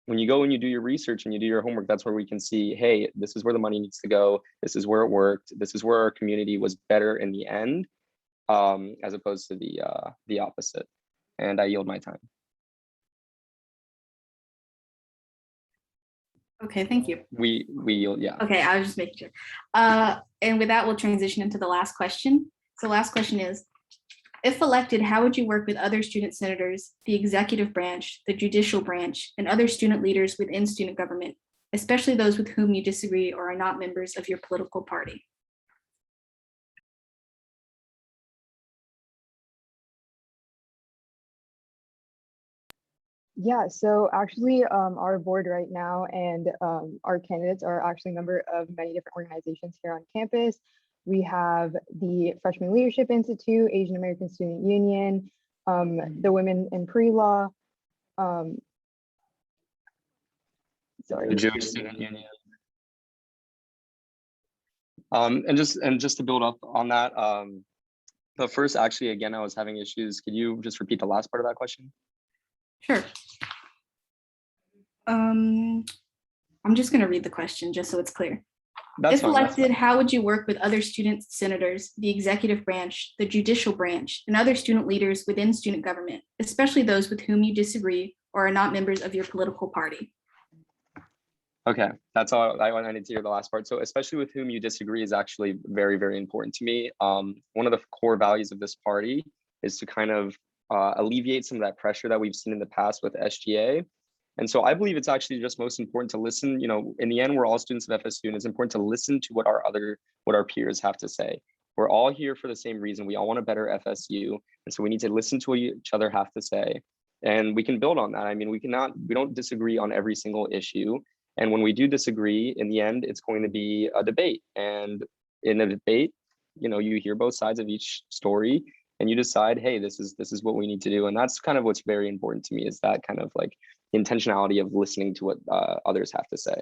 when you go and you do your research and you do your homework, that's where we can see, hey, this is where the money needs to go. This is where it worked. This is where our community was better in the end, as opposed to the opposite. And I yield my time. Okay, thank you. We yield, yeah. Okay, I was just making sure. And with that, we'll transition into the last question. So last question is, if elected, how would you work with other student senators, the executive branch, the judicial branch, and other student leaders within student government, especially those with whom you disagree or are not members of your political party? Yeah, so actually our board right now and our candidates are actually a member of many different organizations here on campus. We have the Freshman Leadership Institute, Asian American Student Union, the Women in Pre-Law, The Jewish Student Union. And just to build up on that, but first, actually, again, I was having issues. Could you just repeat the last part of that question? Sure. I'm just going to read the question just so it's clear. If elected, how would you work with other student senators, the executive branch, the judicial branch, and other student leaders within student government, especially those with whom you disagree or are not members of your political party? Okay, that's all I wanted to hear the last part. So especially with whom you disagree is actually very, very important to me. One of the core values of this party is to kind of alleviate some of that pressure that we've seen in the past with SGA. And so I believe it's actually just most important to listen. You know, in the end, we're all students of FSU, and it's important to listen to what our peers have to say. We're all here for the same reason. We all want a better FSU. And so we need to listen to what each other have to say. And we can build on that. I mean, we don't disagree on every single issue. And when we do disagree, in the end, it's going to be a debate. And in a debate, you know, you hear both sides of each story and you decide, hey, this is what we need to do. And that's kind of what's very important to me, is that kind of like intentionality of listening to what others have to say.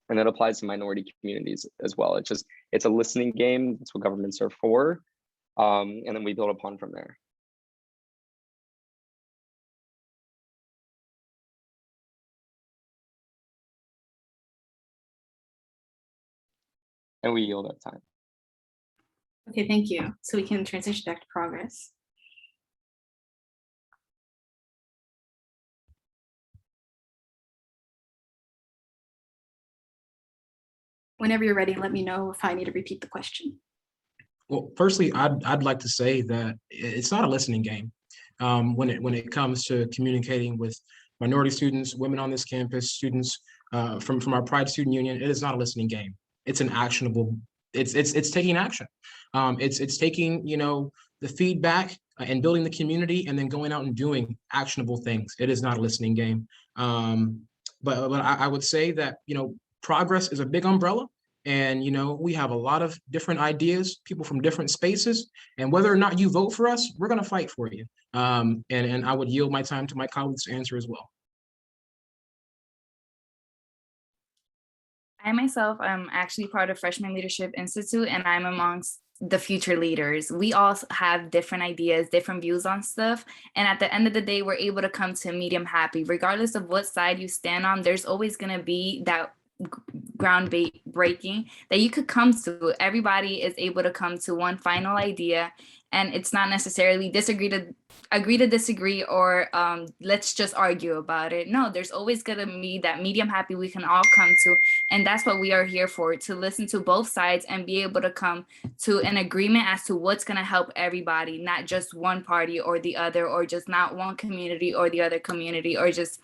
And that applies to minority communities as well. It's a listening game. That's what governments are for. And then we build upon from there. And we yield that time. Okay, thank you. So we can transition back to progress. Whenever you're ready, let me know if I need to repeat the question. Well, firstly, I'd like to say that it's not a listening game. When it comes to communicating with minority students, women on this campus, students from our Pride Student Union, it is not a listening game. It's an actionable. It's taking action. It's taking, you know, the feedback and building the community, and then going out and doing actionable things. It is not a listening game. But I would say that, you know, progress is a big umbrella. And, you know, we have a lot of different ideas, people from different spaces, and whether or not you vote for us, we're going to fight for you. And I would yield my time to my colleagues to answer as well. I myself am actually part of Freshman Leadership Institute, and I'm amongst the future leaders. We all have different ideas, different views on stuff. And at the end of the day, we're able to come to a medium happy. Regardless of what side you stand on, there's always going to be that ground breaking that you could come to. Everybody is able to come to one final idea, and it's not necessarily agree to disagree, or let's just argue about it. No, there's always going to be that medium happy we can all come to, and that's what we are here for, to listen to both sides and be able to come to an agreement as to what's going to help everybody, not just one party or the other, or just not one community or the other community, or just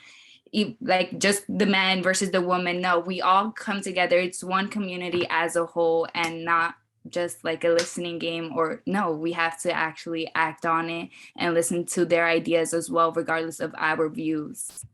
like just the man versus the woman. No, we all come together. It's one community as a whole, and not just like a listening game. Or no, we have to actually act on it and listen to their ideas as well, regardless of our views.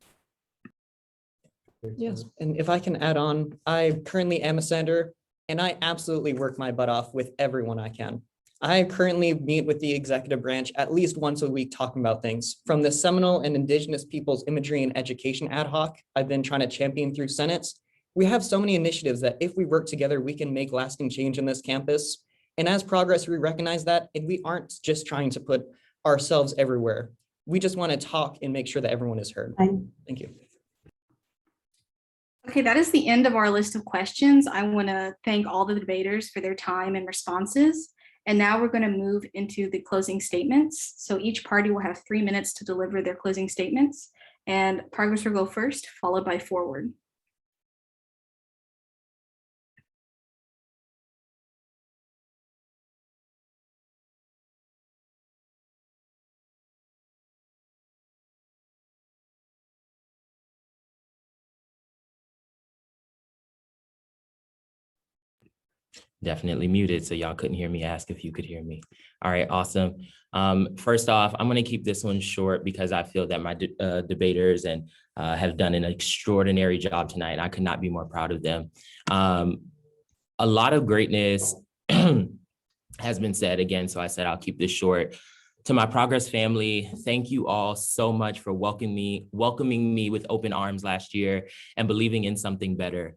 Yes, and if I can add on, I currently am a senator, and I absolutely work my butt off with everyone I can. I currently meet with the executive branch at least once a week talking about things. From the Seminole and Indigenous Peoples Imagery and Education Ad Hoc I've been trying to champion through Senates. We have so many initiatives that if we work together, we can make lasting change in this campus. And as Progress, we recognize that, and we aren't just trying to put ourselves everywhere. We just want to talk and make sure that everyone is heard. Thank you. Okay, that is the end of our list of questions. I want to thank all the debaters for their time and responses. And now we're going to move into the closing statements. So each party will have 3 minutes to deliver their closing statements. And Progress will go first, followed by Forward. Definitely muted, so y'all couldn't hear me ask if you could hear me. All right, awesome. First off, I'm going to keep this one short because I feel that my debaters and have done an extraordinary job tonight, and I could not be more proud of them. A lot of greatness has been said again, so I said I'll keep this short. To my Progress family, thank you all so much for welcoming me with open arms last year and believing in something better.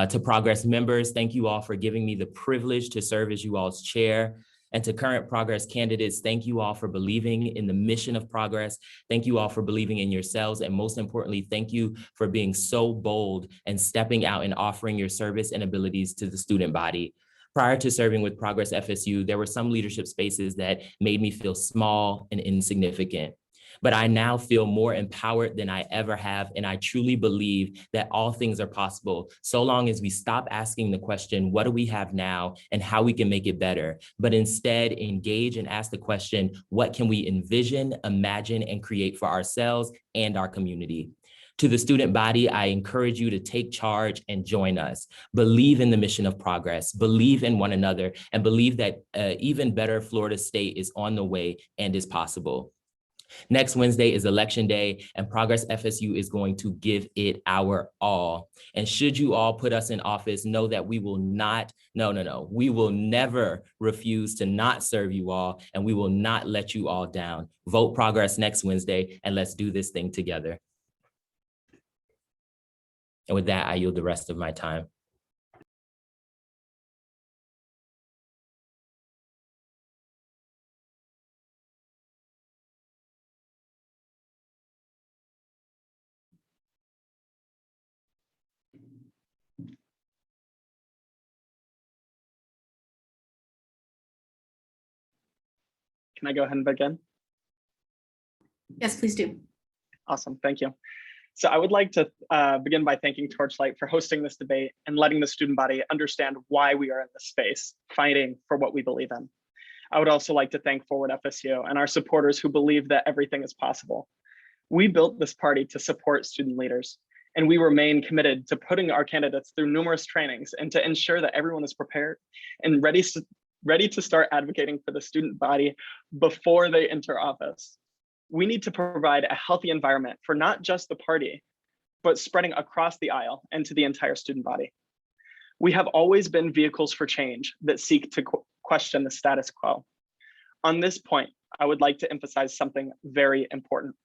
To Progress members, thank you all for giving me the privilege to serve as you all's chair. And to current Progress candidates, thank you all for believing in the mission of Progress. Thank you all for believing in yourselves. And most importantly, thank you for being so bold and stepping out and offering your service and abilities to the student body. Prior to serving with Progress FSU, there were some leadership spaces that made me feel small and insignificant. But I now feel more empowered than I ever have, and I truly believe that all things are possible, so long as we stop asking the question, what do we have now and how we can make it better, but instead engage and ask the question, what can we envision, imagine, and create for ourselves and our community? To the student body, I encourage you to take charge and join us. Believe in the mission of Progress, believe in one another, and believe that even better Florida State is on the way and is possible. Next Wednesday is Election Day, and Progress FSU is going to give it our all. And should you all put us in office, know that we will not, we will never refuse to not serve you all, and we will not let you all down. Vote Progress next Wednesday, and let's do this thing together. And with that, I yield the rest of my time. Can I go ahead and begin? Yes, please do. Awesome, thank you. So I would like to begin by thanking Torchlight for hosting this debate and letting the student body understand why we are in this space, fighting for what we believe in. I would also like to thank Forward FSU and our supporters who believe that everything is possible. We built this party to support student leaders, and we remain committed to putting our candidates through numerous trainings and to ensure that everyone is prepared and ready to start advocating for the student body before they enter office. We need to provide a healthy environment for not just the party, but spreading across the aisle and to the entire student body. We have always been vehicles for change that seek to question the status quo. On this point, I would like to emphasize something very important.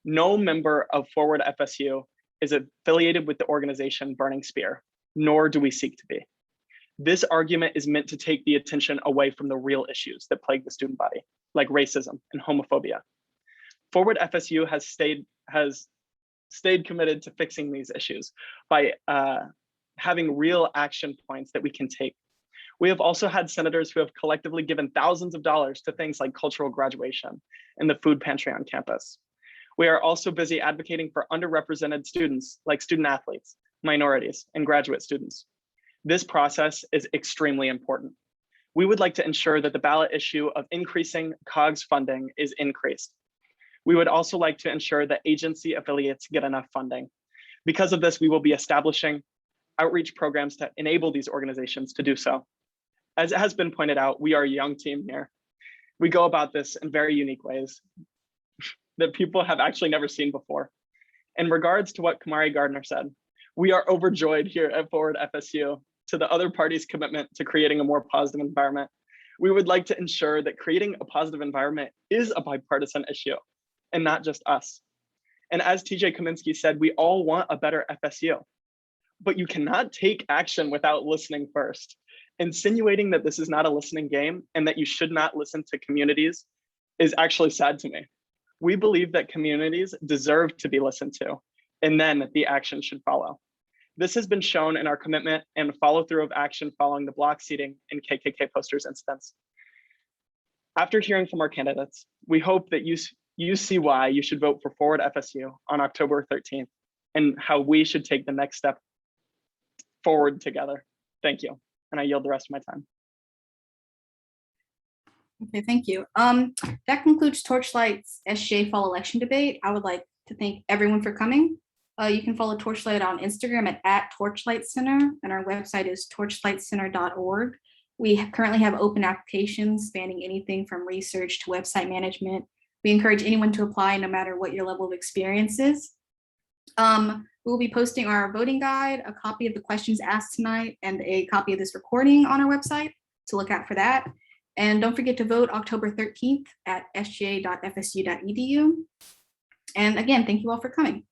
No member of Forward FSU is affiliated with the organization Burning Spear, nor do we seek to be. This argument is meant to take the attention away from the real issues that plague the student body, like racism and homophobia. Forward FSU has stayed committed to fixing these issues by having real action points that we can take. We have also had senators who have collectively given thousands of dollars to things like cultural graduation and the food pantry on campus. We are also busy advocating for underrepresented students like student athletes, minorities, and graduate students. This process is extremely important. We would like to ensure that the ballot issue of increasing COGS funding is increased. We would also like to ensure that agency affiliates get enough funding. Because of this, we will be establishing outreach programs to enable these organizations to do so. As it has been pointed out, we are a young team here. We go about this in very unique ways that people have actually never seen before. In regards to what Kamari Gardner said, we are overjoyed here at Forward FSU to the other party's commitment to creating a more positive environment. We would like to ensure that creating a positive environment is a bipartisan issue and not just us. And as TJ Kaminsky said, we all want a better FSU, but you cannot take action without listening first. Insinuating that this is not a listening game and that you should not listen to communities is actually sad to me. We believe that communities deserve to be listened to, and then the action should follow. This has been shown in our commitment and follow through of action following the block seating and KKK posters incidents. After hearing from our candidates, we hope that you see why you should vote for Forward FSU on October 13th and how we should take the next step forward together. Thank you. And I yield the rest of my time. Okay, thank you. That concludes Torchlight's SGA fall election debate. I would like to thank everyone for coming. You can follow Torchlight on Instagram at Torchlight Center, and our website is torchlightcenter.org. We currently have open applications spanning anything from research to website management. We encourage anyone to apply no matter what your level of experience is. We'll be posting our voting guide, a copy of the questions asked tonight, and a copy of this recording on our website, so look out for that. And don't forget to vote October 13th at sga.fsu.edu. And again, thank you all for coming.